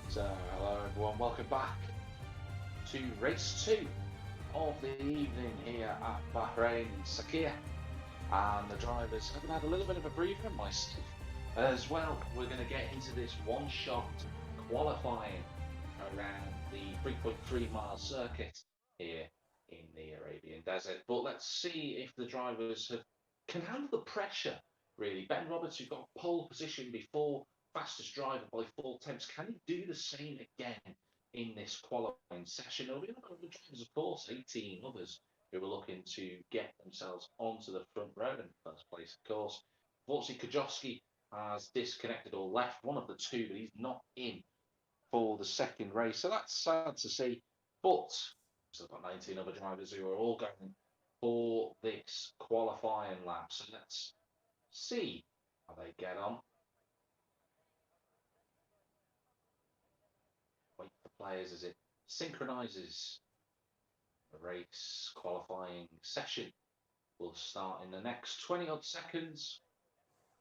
So, hello everyone, welcome back to race 2 of the evening here at Bahrain Sakhir. And the drivers have had a little bit of a breather, and myself as well. We're going to get into this one-shot qualifying around the 3.3 mile circuit here in the Arabian Desert. But let's see if the drivers can handle the pressure, really. Ben Roberts, who got pole position before, fastest driver by 4 tenths. Can he do the same again in this qualifying session? There'll be a number of drivers, of course, 18 others who were looking to get themselves onto the front row in the first place, of course. Unfortunately, Kajowski has disconnected or left one of the two, but he's not in for the second race. So that's sad to see. But still got 19 other drivers who are all going for this qualifying lap. So let's see how they get on. Wait for players as it synchronizes. The race qualifying session will start in the next 20 odd seconds.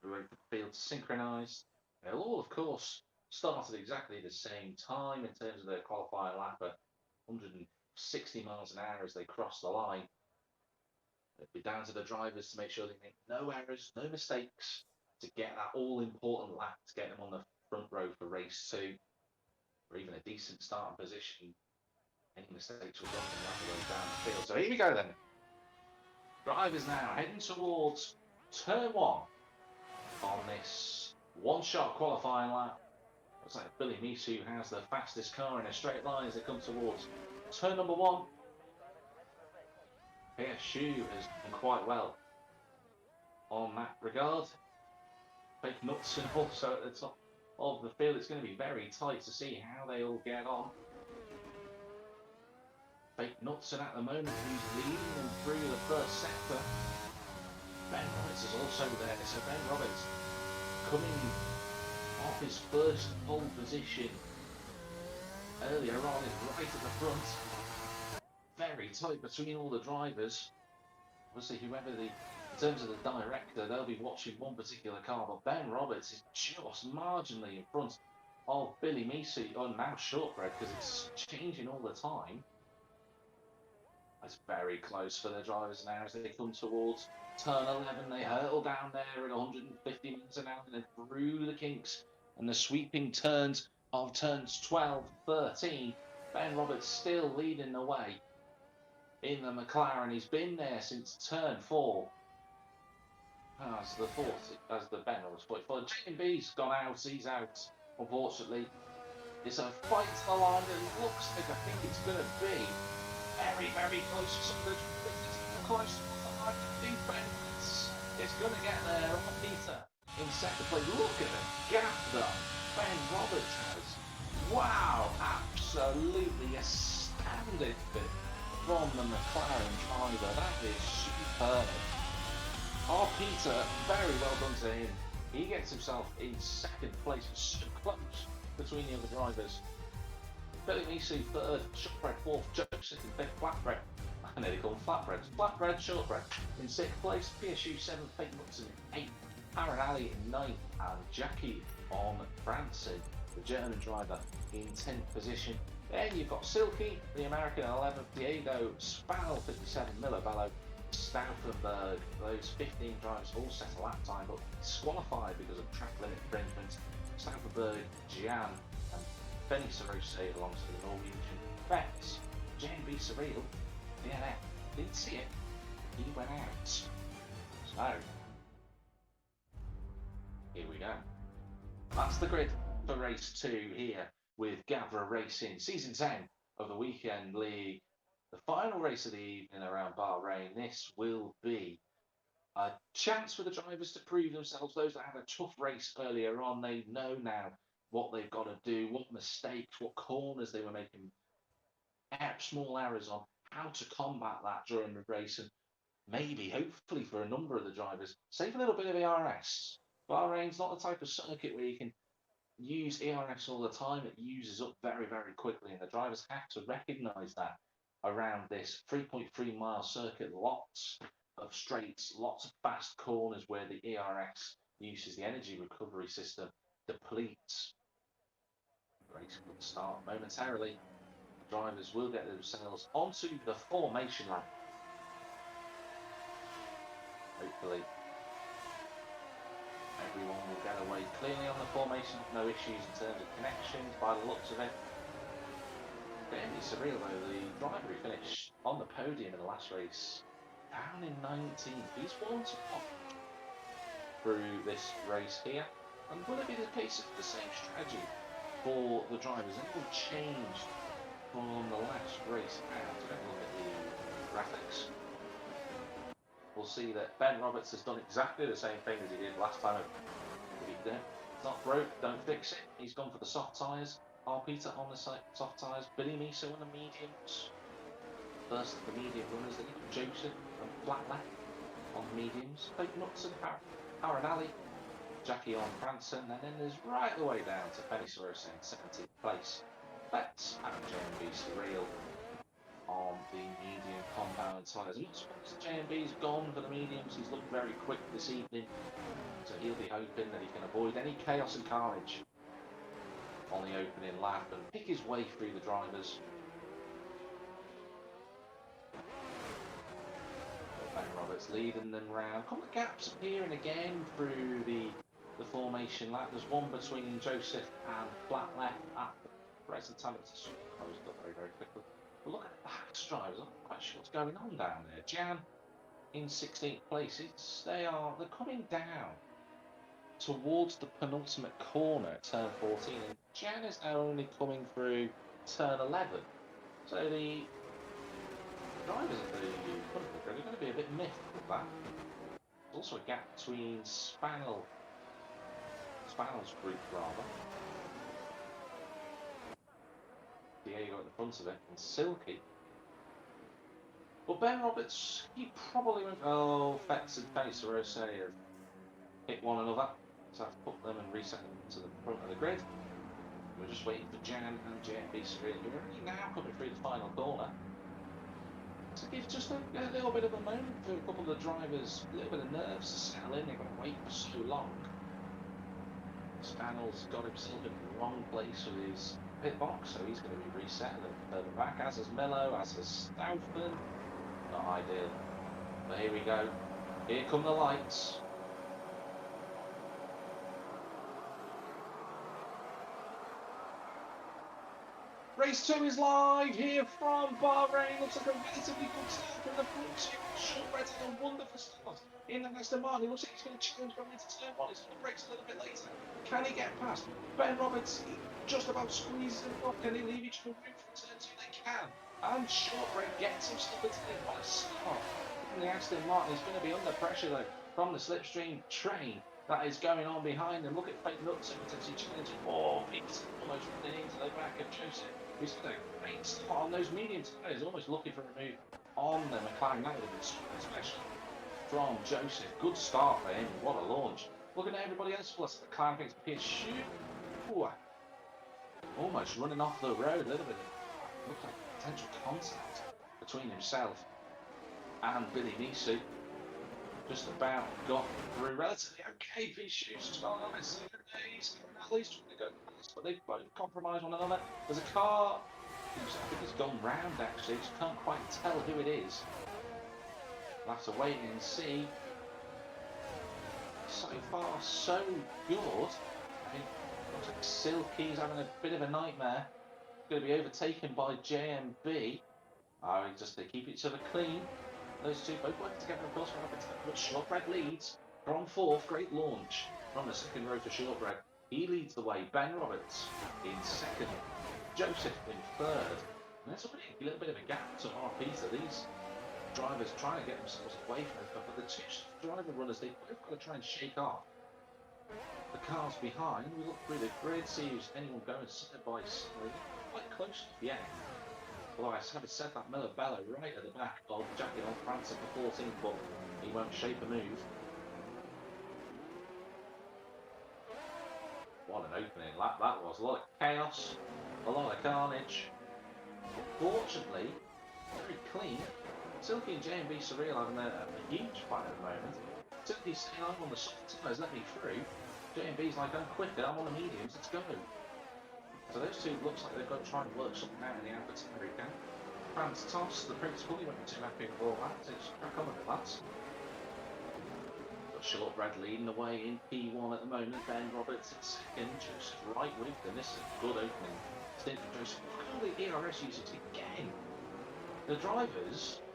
We wait for the field to synchronize. They'll all, of course, start at exactly the same time in terms of their qualifying lap at 160 miles an hour as they cross the line. It'll be down to the drivers to make sure they make no errors, no mistakes, to get that all-important lap, to get them on the front row for race 2, or even a decent starting position. Any mistakes will drop them that way down the field. So here we go then. Drivers now heading towards turn 1 on this one-shot qualifying lap. Looks like Billy Misu has the fastest car in a straight line as they come towards turn number 1. PSU has done quite well on that regard. Fake nuts and also at the top of the field. It's going to be very tight to see how they all get on. Fake Knudsen at the moment, who's leading them through the first sector. Ben Roberts is also there, so Ben Roberts coming off his first pole position earlier on is right at the front. Very tight between all the drivers. Obviously, whoever in terms of the director, they'll be watching one particular car, but Ben Roberts is just marginally in front of Billy Meese, or now Shortbread, because it's changing all the time. It's very close for the drivers now as they come towards turn 11. They hurtle down there at 150 miles an hour and then through the kinks and the sweeping turns of turns 12, 13. Ben Roberts still leading the way in the McLaren. He's been there since turn 4. As the Ben Roberts 44. J&B's gone out. He's out, unfortunately. It's a fight to the line that looks like I think it's going to be very, very close to some of the close to the line. I think Ben is going to get there on Peter in second place. Look at the gap that Ben Roberts has. Wow, absolutely astounding bit from the McLaren driver. That is superb. Our Peter, very well done to him. He gets himself in second place, so close between the other drivers. Billy Meese third, Shortbread fourth, Joseph in fifth, Flatbread. I nearly call them Flatbreads. Flatbread, Shortbread in sixth place, PSU seventh, Fake Knudsen in eighth, Aaron Alley in ninth, and Jackie on Branson, the German driver, in 10th position. Then you've got Silky, the American in 11th, Diego Spanel 57, Miller Bello, Stauffenberg. Those 15 drivers all set a lap time, but disqualified because of track limit infringement. Stauffenberg, Gian, and Benny Cerose alongside the Norwegian vets. J&B Surreal, DNF, didn't see it, he went out. So, here we go. That's the grid for race 2 here with Gavra Racing, season 10 of the Weekend League. The final race of the evening around Bahrain. This will be a chance for the drivers to prove themselves. Those that had a tough race earlier on, they know now what they've got to do, what mistakes, what corners they were making, small errors on, how to combat that during the race, and maybe, hopefully for a number of the drivers, save a little bit of ERS. Bahrain's not the type of circuit where you can use ERS all the time. It uses up very, very quickly, and the drivers have to recognise that around this 3.3 mile circuit. Lots of straights, lots of fast corners where the ERS uses the energy recovery system, depletes. Race will start momentarily. The drivers will get themselves onto the formation lap. Hopefully everyone will get away clearly on the formation, no issues in terms of connections by the looks of it. Very surreal though, the driver who finished on the podium in the last race, down in 19th. He's one to pop through this race here. And will it be the case of the same strategy for the drivers? Anything changed from the last race out? Let's look at the graphics. We'll see that Ben Roberts has done exactly the same thing as he did last time. It's not broke, don't fix it. He's gone for the soft tyres. Our Peter on the soft tyres. Billy Meese on the mediums. First of the medium runners, then Joseph and Flat Left on the mediums. Fake Knudsen, Aaron Alley, Jackie on Branson, and then there's right the way down to Benny Cerose in 17th place. Let's have J&B Surreal on the medium compound tyres. I'm not surprised J&B's gone for the mediums. He's looked very quick this evening, so he'll be hoping that he can avoid any chaos and carnage on the opening lap and pick his way through the drivers. Ben Roberts leading them round. A couple of gaps appearing again through the formation lap. There's one between Joseph and Flat Left at the present time. It's closed up very, very quickly. But look at the Haas drivers. I'm not quite sure what's going on down there. Jan in 16th place. They're coming down towards the penultimate corner at turn 14, and Jan is now only coming through turn 11. So the drivers of the are going to be a bit miffed with that. There's also a gap between Spanel Spannell's group, rather. Diego at the front of it, and Silky. But Ben Roberts, he probably won't. Oh, Fetz and Rose have hit one another. So I have to put them and reset them to the front of the grid. We're just waiting for Jan and JMB Surreal, who are only now coming through the final corner. To give just a little bit of a moment for a couple of the drivers, a little bit of nerves to settle in. They've got to wait for so long. Spannell's got himself in the wrong place with his pit box, so he's going to be reset a little further back, as is Mello, as is Stoufman. Not ideal. But here we go. Here come the lights. Race 2 is live here from Bahrain. Looks like a relatively good start from the front two. Shortbread's had a wonderful start in the Aston Martin. It looks like he's going to challenge going into turn 1. He's going to brakes a little bit later. Can he get past? Ben Roberts just about squeezes him off. Can they leave each other room for turn 2? They can. And Shortbread gets himself into the what a start. The Aston Martin is going to be under pressure though from the slipstream train that is going on behind them. Look at Fake Nuts and potentially challenging. Oh, Peter almost running into the back of Joseph. He's got a great start on those medium tyres, almost looking for a move on the McLaren. That would have been super special from Joseph. Good start for him. What a launch. Looking at everybody else, plus the McLaren against Pierce. Almost running off the road. A little bit of looks like potential contact between himself and Billy Nisu. Just about got through relatively okay. These shoes just on his second days. Rally's trying to go past, but they've both compromised one another. There's a car who's, I think, has gone round actually. Just can't quite tell who it is. We'll have to wait and see. So far, so good. I think looks like Silky's having a bit of a nightmare. Going to be overtaken by JMB. They keep each other clean. Those two both working together, of course, but Shortbread leads from fourth. Great launch from the second row for Shortbread. He leads the way. Ben Roberts in second. Joseph in third. And there's already a little bit of a gap to RP. So these drivers trying to get themselves away from it. But the two driver runners, they've both got to try and shake off the cars behind. We look through the grid, see who's anyone going side by side. Quite close to the end. Although I haven't said that, Miller Bello right at the back of jacking on Francis for 14, but he won't shape a move. What an opening lap that was. A lot of chaos, a lot of carnage. Fortunately, very clean. Silky and JMB Surreal having a huge fight at the moment. Silky's saying, I'm on the soft tyres, let me through. JMB's like, I'm quicker, I'm on the mediums, let's go. So those two looks like they've got to try and work something out in the adversary camp. Franz Toss, the principal, he won't be too happy with all that, so just crack on with it, lads. Got Shortbread leading the way in P1 at the moment. Ben Roberts in second, Joseph right with them. This is a good opening stint for Joseph. Look at all the ERS usage again. The drivers,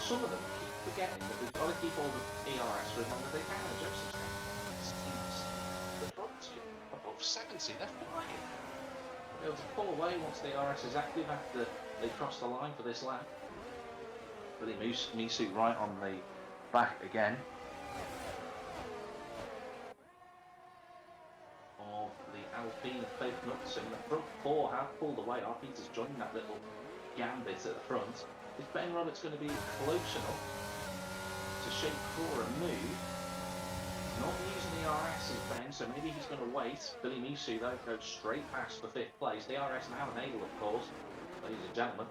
some of them keep forgetting that they've got to keep all the ERS for as long as they can. And Joseph's the front two. Above 70, they're flying. They'll be able to pull away once the RS is active after they cross the line for this lap. Billy Misu right on the back again of the Alpine Fake Nuts, and the front four have pulled away. Our Peter's joining that little gambit at the front. Is Ben Roberts going to be close enough to shape for a move? Not using the RS as Ben, so maybe he's going to wait. Billy Misu, though, goes straight past for 5th place. The RS now enabled, of course, ladies and gentlemen.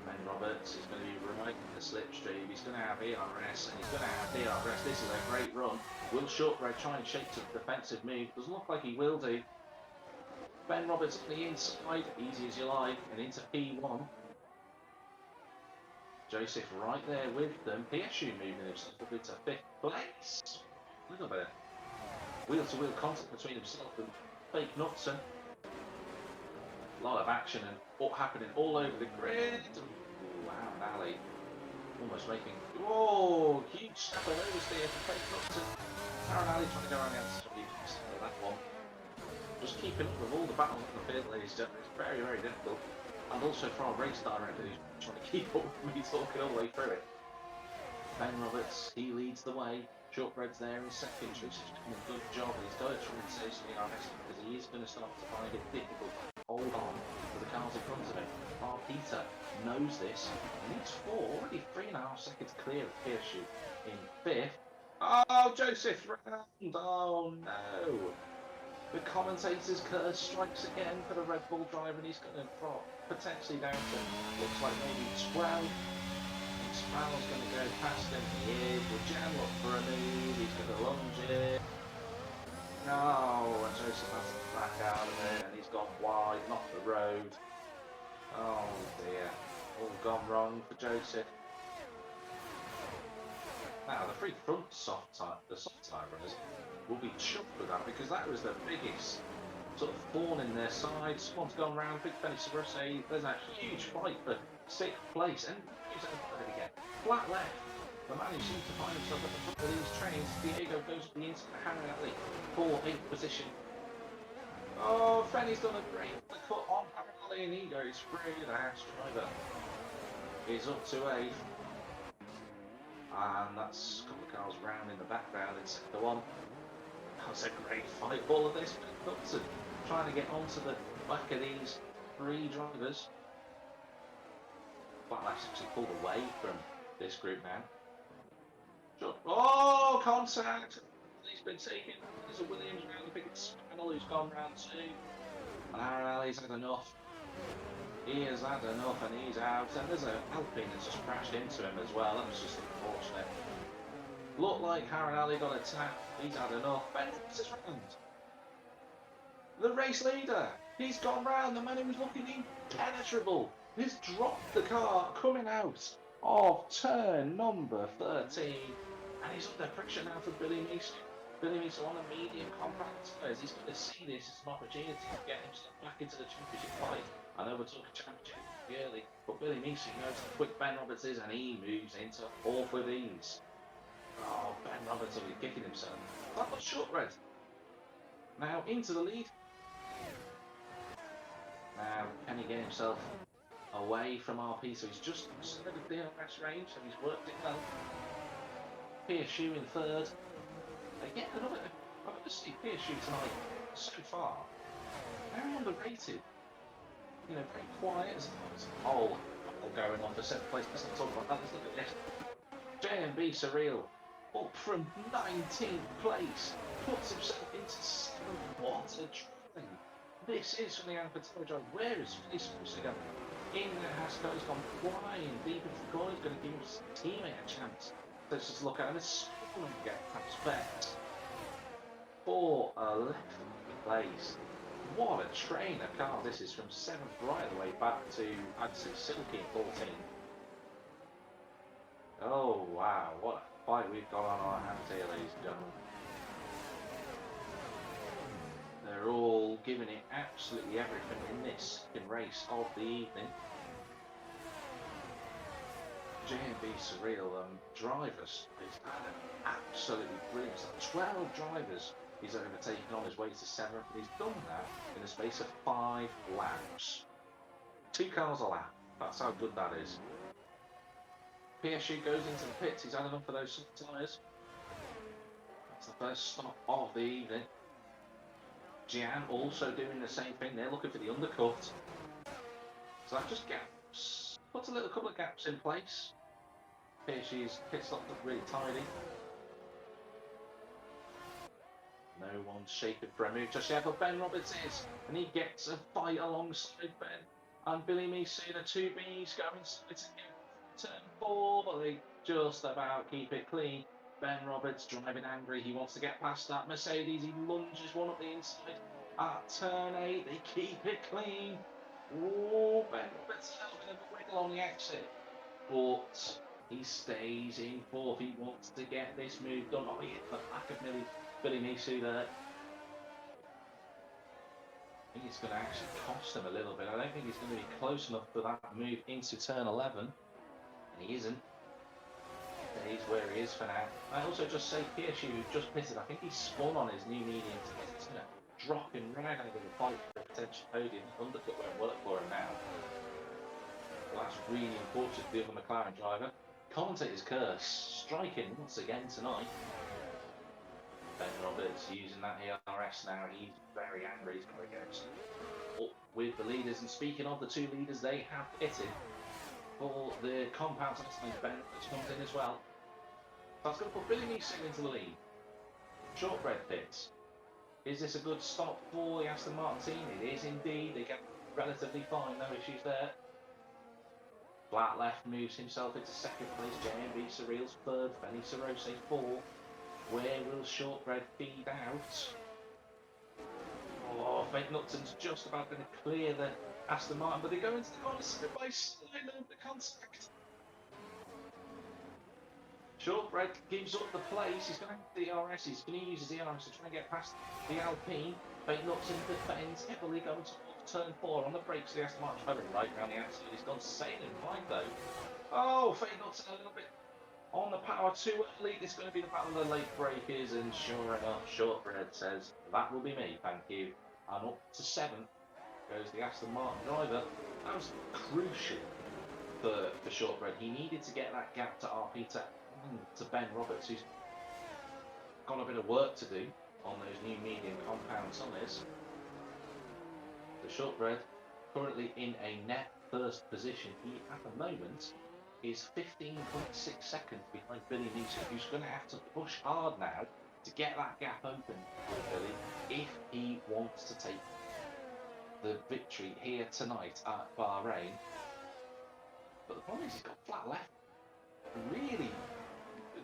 Ben Roberts is going to be right in the slipstream. He's going to have ERS, and he's going to have DRS. This is a great run. Will Shortbread try and shape some defensive move? Doesn't look like he will do. Ben Roberts on the inside, easy as you like, and into P1. Joseph right there with them. PSU moving himself up into 5th place. A little bit of wheel-to-wheel contact between himself and Fake Nutson. A lot of action and what happening all over the grid. Ooh, wow, Alley. Almost making. Whoa, huge step over here for Fake Nutson. Aaron Alley trying to go around the outside of that one. Just keeping up with all the battles on the field, ladies and gentlemen. It's very, very difficult. And also for our race director who's trying to keep up with me talking all the way through it. Ben Roberts, he leads the way. Shortbread's there in second. Trish is doing a good job, and he's got to try and stay something on next because he is going to start to find it difficult to hold on to the cars in front of him. Peter knows this, and he's already 3.5 seconds clear of Pirshoot in fifth. Oh, Joseph round! Oh no! The commentator's curse strikes again for the Red Bull driver, and he's going to drop potentially down to looks like maybe 12. Sproul's going to go past him. He is. Will Jan look for a move? He's going to lunge it. No, and Joseph has to back out of it, and he's gone wide, not the road. Oh dear, all gone wrong for Joseph. Now the three front soft tyre runners will be chuffed with that because that was the biggest sort of thorn in their side. Someone's gone round, Big Benny Sabrose, there's a huge fight for 6th place, and he's it again. Flat left. The man who seems to find himself at the front of these trains, Diego goes to the inside Harry Alley for 8th position. Oh, Fenny's done a great cut on Harry Alley, and he goes through. The house driver is up to 8th. And that's a couple of cars round in the background in sector 1. That's a great fight. All of this, Upton trying to get onto the back of these 3 drivers. Flat left's actually pulled away from this group now. Oh, contact! He's been taken. There's a Williams round. I think it's Spaniel who's gone round too. And Aaron Alley's had enough. He has had enough and he's out. And there's a Alpine that's just crashed into him as well. That was just unfortunate. Looked like Aaron Alley got a tap. He's had enough. Ben Roberts is round. The race leader. He's gone round. The man who was looking impenetrable. He's dropped the car coming out of turn number 13. And he's under pressure now for Billy Meese. Billy Meese on a medium compact tyres. He's going to see this as an opportunity to get himself back into the championship fight. I know we're talking championship early, but Billy Meese knows how quick Ben Roberts is, and he moves into 4th with ease. Oh, Ben Roberts will be kicking himself. That was Shortbread. Now into the lead. Now, can he get himself away from RP? So he's just outside of DRS range, and he's worked it well. Pirshoot in 3rd. Again, I've got to see Pirshoot tonight so far. Very underrated. You know, very quiet. Oh, going on for 7th place. Let's not talk about that. Let's look at this. JMB Surreal up from 19th place. Puts himself into 7th. What a train. This is from the Alpha Teledrag. Where is he supposed to go? In there, Haskell has gone flying deep into the corner. He's going to give his teammate a chance. Let's just look at him. It's going to get respect for a 11th place. What a train of cars this is from 7th right the way back to, I'd say, Silky 14. Oh wow, what a fight we've got on our hands here, ladies and gentlemen. They're all giving it absolutely everything in this second race of the evening. JMB Surreal drivers is absolutely brilliant. So 12 drivers he's overtaken on his way to 7th, and he's done that in the space of 5 laps. 2 cars a lap. That's how good that is. Pirshoot goes into the pits. He's had enough of those soft tyres. That's the first stop of the evening. Gian also doing the same thing. They're looking for the undercut. So that just gaps. Puts a little couple of gaps in place. Pirshoot's pit stop look really tidy. No one's shaking for a move just yet, but Ben Roberts is. And he gets a fight alongside Ben. And Billy Meese, the 2Bs going side to turn 4, but they just about keep it clean. Ben Roberts driving angry. He wants to get past that Mercedes. He lunges one up the inside at turn 8. They keep it clean. Oh, Ben Roberts a little bit of a wiggle on the exit, but he stays in 4th. He wants to get this move done. Oh, he hit the back of Billy Meese there. I think it's going to actually cost him a little bit. I don't think he's going to be close enough for that move into turn 11. And he isn't. He's where he is for now. I also just say Pirshoot, who just pitted, I think he spun on his new medium to get it, dropping right out of the fight for a potential podium. Undercut won't work for him now. Well, that's really unfortunate for the other McLaren driver. Commentator's curse striking once again tonight. Ben Roberts using that ERS now. He's very angry. He's got to go up with the leaders. And speaking of the two leaders, they have pitted for the compound. Ben Roberts comes in as well. So that's going to put Billy Meeson into the lead. Shortbread pits. Is this a good stop for the Aston Martin team? It is indeed. They get relatively fine, no issues there. Flat left moves himself into second place. JMB Surreal's third. Fenny Sarose fourth. Where will Shortbread feed out? Oh, Fake Nutson's just about going to clear the Aston Martin, but they go into the corner side by side of the contact. Shortbread gives up the place. He's going to have the DRS. He's going to use his DRS to try and get past the Alpine. Fake Nutson defends heavily going towards turn 4 on the brakes. The Aston Martin travelling right around the outside. He's gone sailing wide though. Oh, Fake Nutson a little bit on the power too early. This is going to be the battle of the late breakers, and sure enough, Shortbread says, that will be me, thank you. And up to 7th goes the Aston Martin driver. That was crucial for Shortbread. He needed to get that gap to RP to Ben Roberts, who's got a bit of work to do on those new medium compound tyres. The Shortbread currently in a net first position. He at the moment is 15.6 seconds behind Billy Meeson, who's going to have to push hard now to get that gap open with Billy if he wants to take the victory here tonight at Bahrain. But the problem is he's got flat left. Really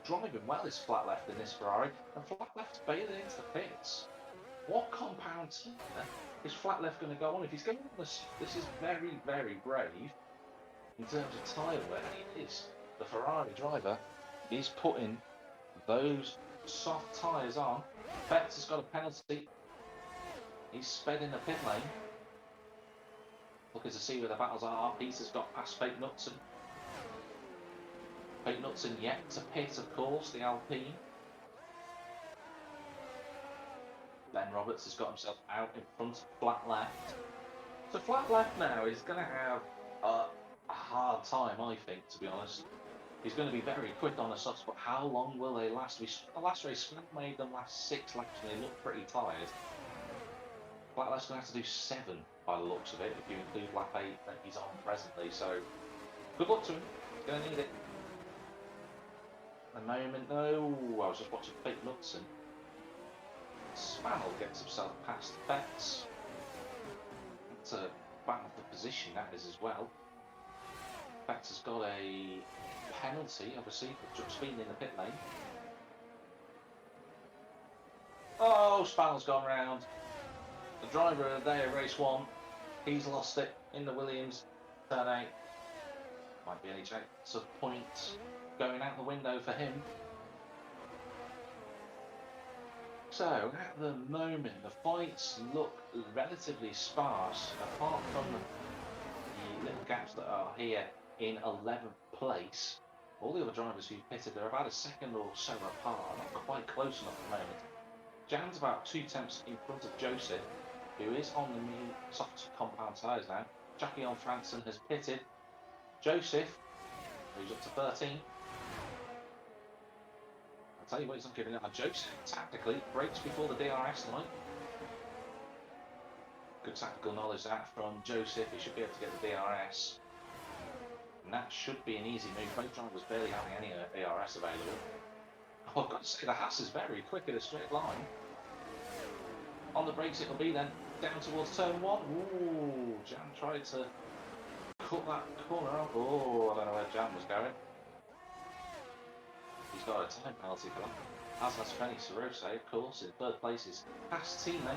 driving well is flat left in this Ferrari, and flat left's bailing into the pits. What compound tyre is flat left going to go on? If he's going on this is very, very brave in terms of tyre wear, and it is. The Ferrari driver is putting those soft tyres on. Betts has got a penalty. He's sped in the pit lane. Looking to see where the battles are. Peter's got past Fake Nutson. Fake Nutson yet to pit, of course, the Alpine. Ben Roberts has got himself out in front, flat left. So flat left now is going to have a hard time, I think, to be honest. He's going to be very quick on the softs, but how long will they last? We saw the last race, Flat made them last 6 laps and they look pretty tired. Flat left's going to have to do 7 by the looks of it, if you include lap 8 that he's on presently. So good luck to him. He's going to need it. At the moment, no, I was just watching Fake Nutson. Spannel gets himself past Betts. That's a battle for position, that is as well. Betts has got a penalty, obviously, for speeding in the pit lane. Oh, Spannel's gone round. The driver of the day of race 1, he's lost it in the Williams turn 8. Might be any chance of points going out the window for him. So at the moment, the fights look relatively sparse, apart from the little gaps that are here in 11th place. All the other drivers who've pitted are about a second or so apart, not quite close enough at the moment. Jan's about 2 tenths in front of Joseph, who is on the new soft compound tyres now. Jackie on Franson has pitted. Joseph moves up to 13. I'll tell you what he's not giving it. And Joseph tactically brakes before the DRS line. Good tactical knowledge that from Joseph. He should be able to get the DRS. And that should be an easy move. Both drivers barely having any DRS available. Oh, I've got to say the Haas is very quick in a straight line. On the brakes it'll be then down towards turn 1. Ooh, Jan tried to cut that corner off. Oh, I don't know where Jan was going. He's got a time penalty for that. As has Fenny Sarose, of course, in 3rd place is past teammate.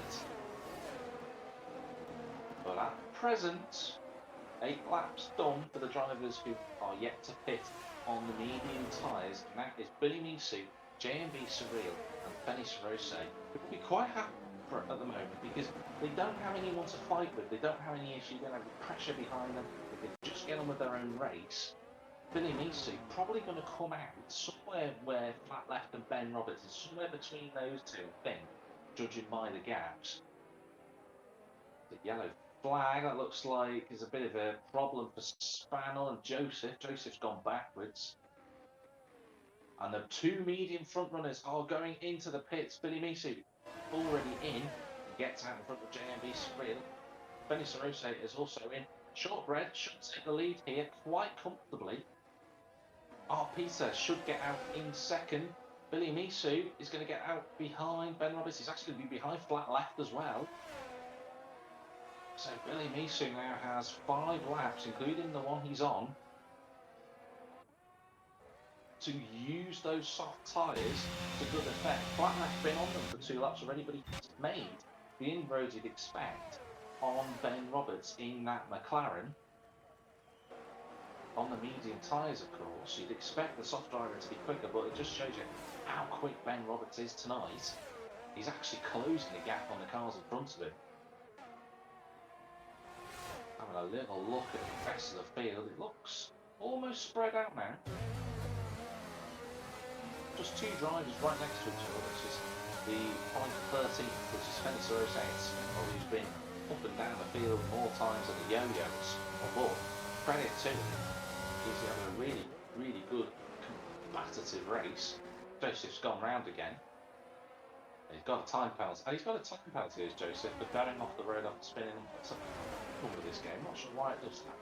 But at present, 8 laps done for the drivers who are yet to pit on the medium tyres, and that is Billy Meeson, JMB Surreal, and Fenny Sarose, who will be quite happy at the moment because they don't have anyone to fight with, they don't have any issue, they don't have pressure behind them, they can just get on with their own race. Billy Meeson probably going to come out somewhere where Flat Left and Ben Roberts is somewhere between those two, I think, judging by the gaps. The yellow flag, that looks like is a bit of a problem for Spannel and Joseph. Joseph's gone backwards. And the two medium front runners are going into the pits. Billy Misu already in. He gets out in front of JMB Sprint. Benny Sarose is also in. Shortbread should take the lead here quite comfortably. Peter should get out in second. Billy Misu is going to get out behind Ben Roberts. He's actually going to be behind flat left as well. So Billy Misu now has 5 laps, including the one he's on, to use those soft tyres to good effect. Flat left's been on them for 2 laps already, but he's made the inroads you'd expect on Ben Roberts in that McLaren. On the medium tyres, of course, you'd expect the soft driver to be quicker, but it just shows you how quick Ben Roberts is tonight. He's actually closing the gap on the cars in front of him. Having a little look at the rest of the field, it looks almost spread out now. Just 2 drivers right next to each other, which is the point 13, which is Spencer O'Saints, who's been up and down the field more times than the yo-yos. But credit to him, he's having a really, really good combative race. Joseph's gone round again. He's got a time penalty. He's got a time penalty, is Joseph, for going off the road after spinning. What's up with this game? I'm not sure why it does that.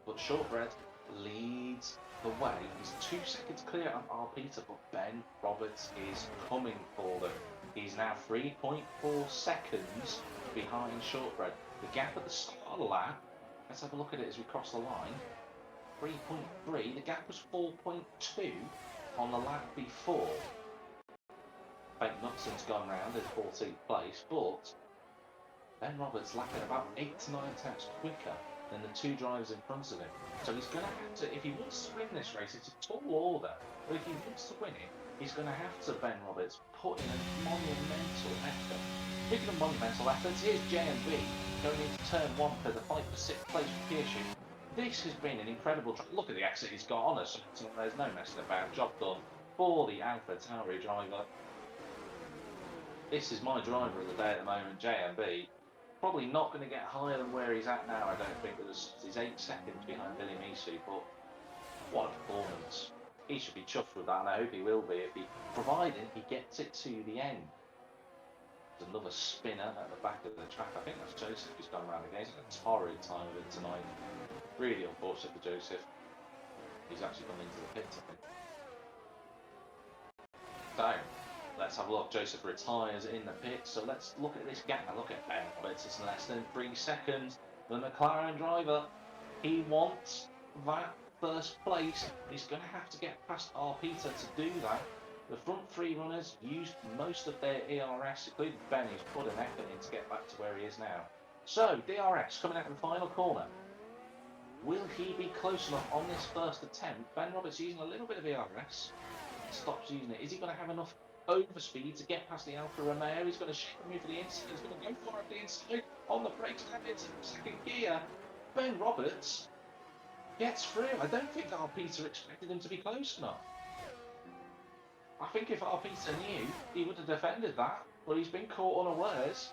But Shortbread leads the way. He's 2 seconds clear on Peter, but Ben Roberts is coming for them. He's now 3.4 seconds behind Shortbread. The gap at the start of the lap, let's have a look at it as we cross the line. 3.3. The gap was 4.2 on the lap before. Fake Nutson's gone round in 14th place, but Ben Roberts lapping about 8 to 9 tenths quicker than the 2 drivers in front of him. So he's going to have to, if he wants to win this race, it's a tall order, but if he wants to win it, he's going to have to, Ben Roberts, put in a monumental effort. Speaking of monumental efforts, here's JMB going into turn 1 for the fight for 6th place for Piershoe. This has been an incredible track. Look at the exit he's got on us, so there's no messing about. Job done for the Alpha Tauri driver. This is my driver of the day at the moment, JMB. Probably not going to get higher than where he's at now, I don't think. He's 8 seconds behind Billy Misu, but what a performance. He should be chuffed with that, and I hope he will be, providing he gets it to the end. There's another spinner at the back of the track. I think that's Joseph who's gone around again. He's had a torrid time of it tonight. Really unfortunate for Joseph. He's actually gone into the pits, I think. So, let's have a look. Joseph retires in the pit, so let's look at this gap. Now look at Ben Roberts, it's less than 3 seconds. The McLaren driver, he wants that first place. He's going to have to get past Peter to do that. The front 3 runners used most of their ERS, including Ben, who's put an effort in to get back to where he is now. So, DRS coming out of the final corner. Will he be close enough on this first attempt? Ben Roberts using a little bit of ERS. Stops using it. Is he going to have enough overspeed to get past the Alfa Romeo? He's going to shift the move for the inside. He's going to go for it the inside on the brakes and into second gear. Ben Roberts gets through. I don't think Peter expected him to be close enough. I think if Peter knew, he would have defended that, but he's been caught unawares.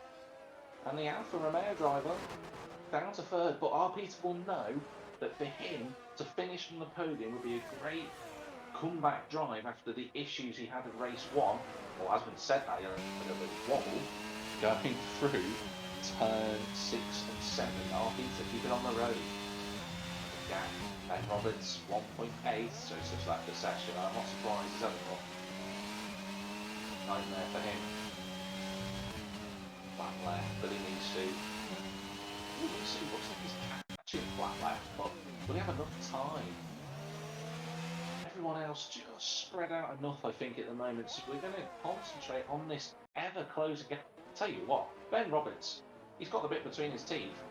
And the Alfa Romeo driver down to 3rd, but Peter will know that for him to finish on the podium would be a great comeback drive after the issues he had at race 1, or as been said that, he had a bit of a wobble going through turn 6 and 7. Peter, keep it on the road. Yeah, Ben Roberts 1.8, so such like the session. I'm not surprised he's having a nightmare for him. Flat left, Billy Misu. Misu looks like he's catching flat left, but will he have enough time? Everyone else just spread out enough, I think, at the moment, so we're going to concentrate on this ever-closing gap. Tell you what, Ben Roberts, he's got the bit between his teeth.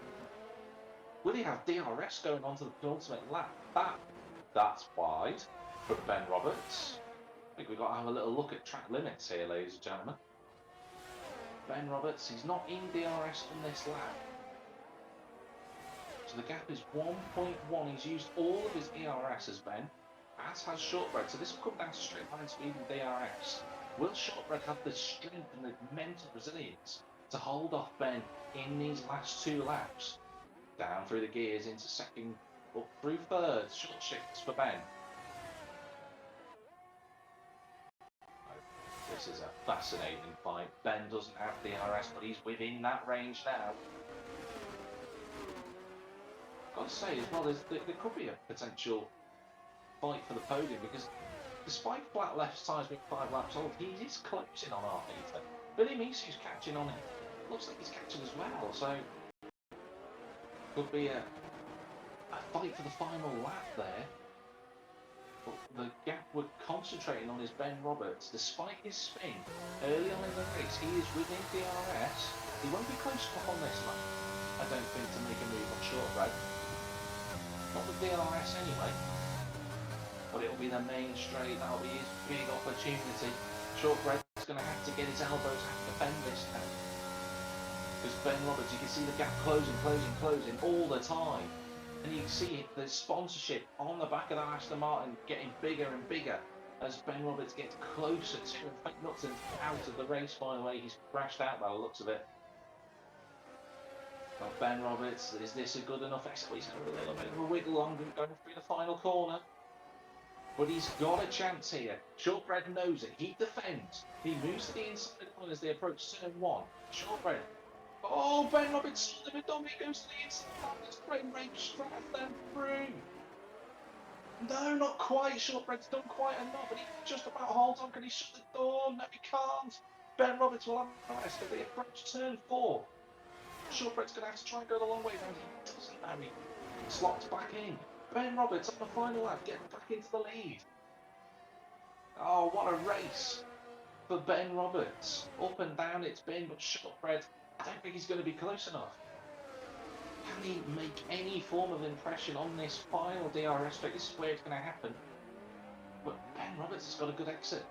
Will he have DRS going on to the penultimate lap? That's wide for Ben Roberts. I think we've got to have a little look at track limits here, ladies and gentlemen. Ben Roberts, he's not in DRS on this lap. So the gap is 1.1. He's used all of his ERS as Ben, as has Shortbread. So this will come down to straight line speed and DRS. Will Shortbread have the strength and the mental resilience to hold off Ben in these last 2 laps? Down through the gears into second, up through 3rd. Short shifts for Ben. This is a fascinating fight. Ben doesn't have DRS, but he's within that range now. I've got to say as well, there could be a potential fight for the podium because despite flat left tyres being 5 laps old, he is closing on Arpita. Billy Misu's catching on him. Looks like he's catching as well, so could be a fight for the final lap there. But the gap we're concentrating on is Ben Roberts. Despite his spin early on in the race, he is within DRS. He won't be close enough on this lap, I don't think, to make a move on shortbread. Not with DRS anyway. But it'll be the main straight, that'll be his big opportunity. Shortbread's going to have to get his elbows and defend this now. Because Ben Roberts, you can see the gap closing all the time. And you can see it, the sponsorship on the back of that Aston Martin getting bigger and bigger as Ben Roberts gets closer to, in fact, Nutson's out of the race by the way, he's crashed out by the looks of it. Well, Ben Roberts, is this a good enough exit? He's got a little bit of a wiggle on going through the final corner. But he's got a chance here. Shortbread knows it. He defends. He moves to the inside line as they approach turn 1. Shortbread. Oh, Ben Roberts saw the dummy, goes to the inside line. It's great range, drive them through. No, not quite. Shortbread's done quite enough, but he just about holds on. Can he shut the door? No, he can't. Ben Roberts will have a rest as they approach turn 4. Shortbread's going to have to try and go the long way round. He doesn't now. He slots back in. Ben Roberts on the final lap, getting back into the lead. Oh, what a race for Ben Roberts. Up and down it's been, but Shortbread, I don't think he's going to be close enough. Can he make any form of impression on this final DRS straight? This is where it's going to happen. But Ben Roberts has got a good exit.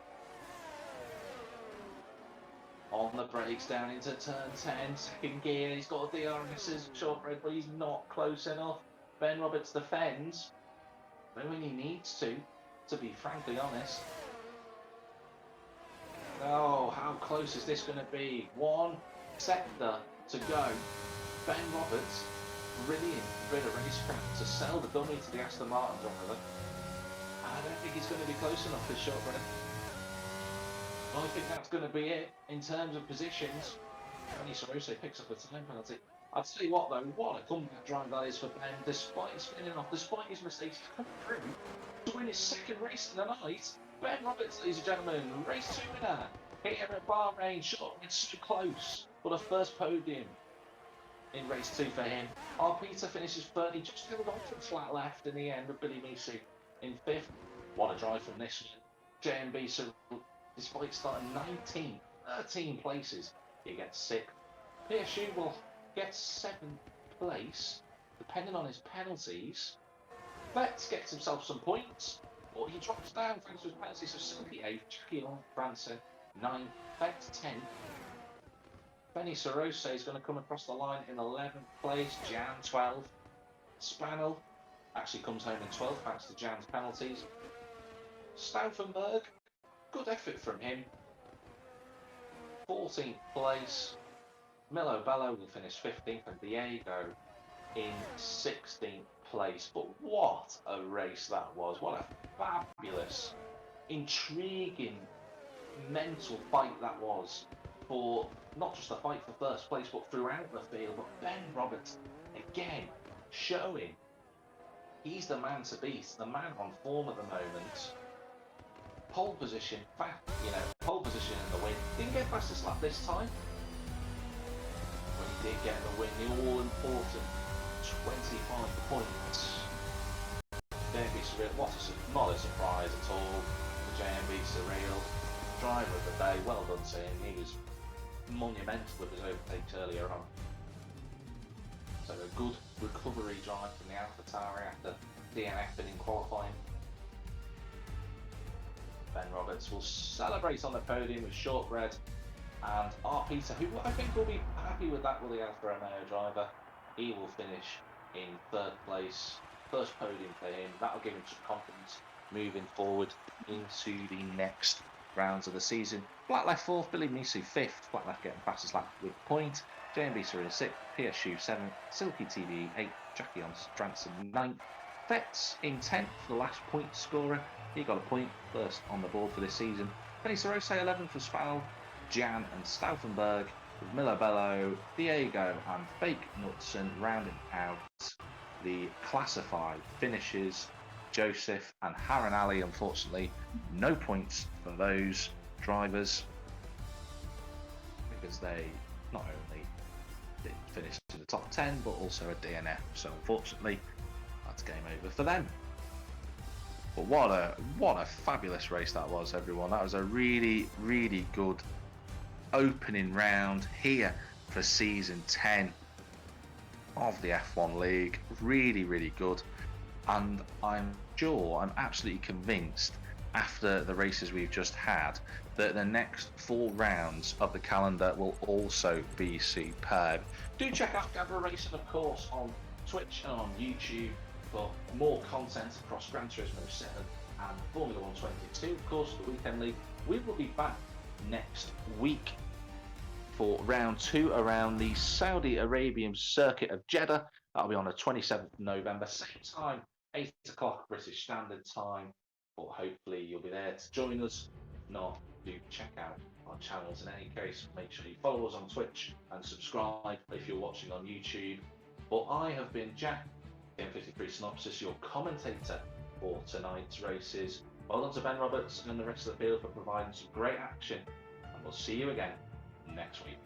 On the brakes down into turn 10, second gear, he's got a DRS's Shortbread, but he's not close enough. Ben Roberts defends when he needs to be frankly honest. Oh, how close is this going to be? 1 sector to go. Ben Roberts, brilliant bit of racecraft to sell the dummy to the Aston Martin driver. I don't think he's going to be close enough for Shortbread. I think that's going to be it in terms of positions. Tony Sorose picks up a time penalty. I'll tell you what though, what a comeback drive that is for Ben, despite his spinning off, despite his mistakes, he's come through to win his second race in the night. Ben Roberts, ladies and gentlemen, race 2 winner, here at Bahrain. Shortbread's so close for the first podium in race 2 for him. Arpita finishes 30, just held on from flat left in the end with Billy Misu in 5th. What a drive from this one. JMB, so despite starting 13 places, he gets 6th. PSU will get 7th place, depending on his penalties. Betts gets himself some points, but he drops down thanks to his penalties. So Silky 8th, Jackie on Branson 9th, Betts 10th. Benny Sorose is going to come across the line in 11th place, Jan 12th. Spannel actually comes home in 12th thanks to Jan's penalties. Stauffenberg, good effort from him. 14th place. Milo Bello will finish 15th and Diego in 16th place. But what a race that was. What a fabulous, intriguing, mental fight that was for not just the fight for first place, but throughout the field. But Ben Roberts, again, showing he's the man to beat, the man on form at the moment. Pole position, pole position in the win. Didn't get fastest lap this time. When he did get the win, the all-important 25 points. JMB Surreal, not a surprise at all. The JMB Surreal, driver of the day, well done to him. He was monumental with his overtakes earlier on. So a good recovery drive from the AlphaTauri after DNFing in qualifying. Ben Roberts will celebrate on the podium with Shortbread and Arpita, who I think will be happy with that with the Alfa Romeo driver. He will finish in 3rd place, first podium for him. That'll give him some confidence moving forward into the next rounds of the season. Black left 4th, Billy Misu 5th, Black left getting fastest lap with point. JMB Surreal 6th, PSU 7th, Silky TV 8th, Jackie on Stranson 9th. Betts in 10th, the last point scorer. He got a point, first on the board for this season. Benny Rose 11th for Spal, Jan and Stauffenberg, with Milabello, Diego and Fake Knudsen rounding out the classified finishes. Joseph and Haran Ali, unfortunately, no points for those drivers because they not only didn't finish in the top 10 but also a DNF. So unfortunately, that's game over for them. But what a fabulous race that was, everyone. That was a really, really good opening round here for season 10 of the F1 League. Really, really good. And I'm absolutely convinced after the races we've just had that the next 4 rounds of the calendar will also be superb. Do check out Gavra Racing, of course, on Twitch and on YouTube for more content across Gran Turismo 7 and Formula 1 22. Of course, the Weekend League. We will be back next week for round 2 around the Saudi Arabian circuit of Jeddah. That'll be on the 27th of November, same time, 8 o'clock British Standard Time. But hopefully you'll be there to join us. If not, do check out our channels. In any case, make sure you follow us on Twitch and subscribe if you're watching on YouTube. But I have been Jack, M53 Synopsis, your commentator for tonight's races. Well done to Ben Roberts and the rest of the field for providing some great action. And we'll see you again next week.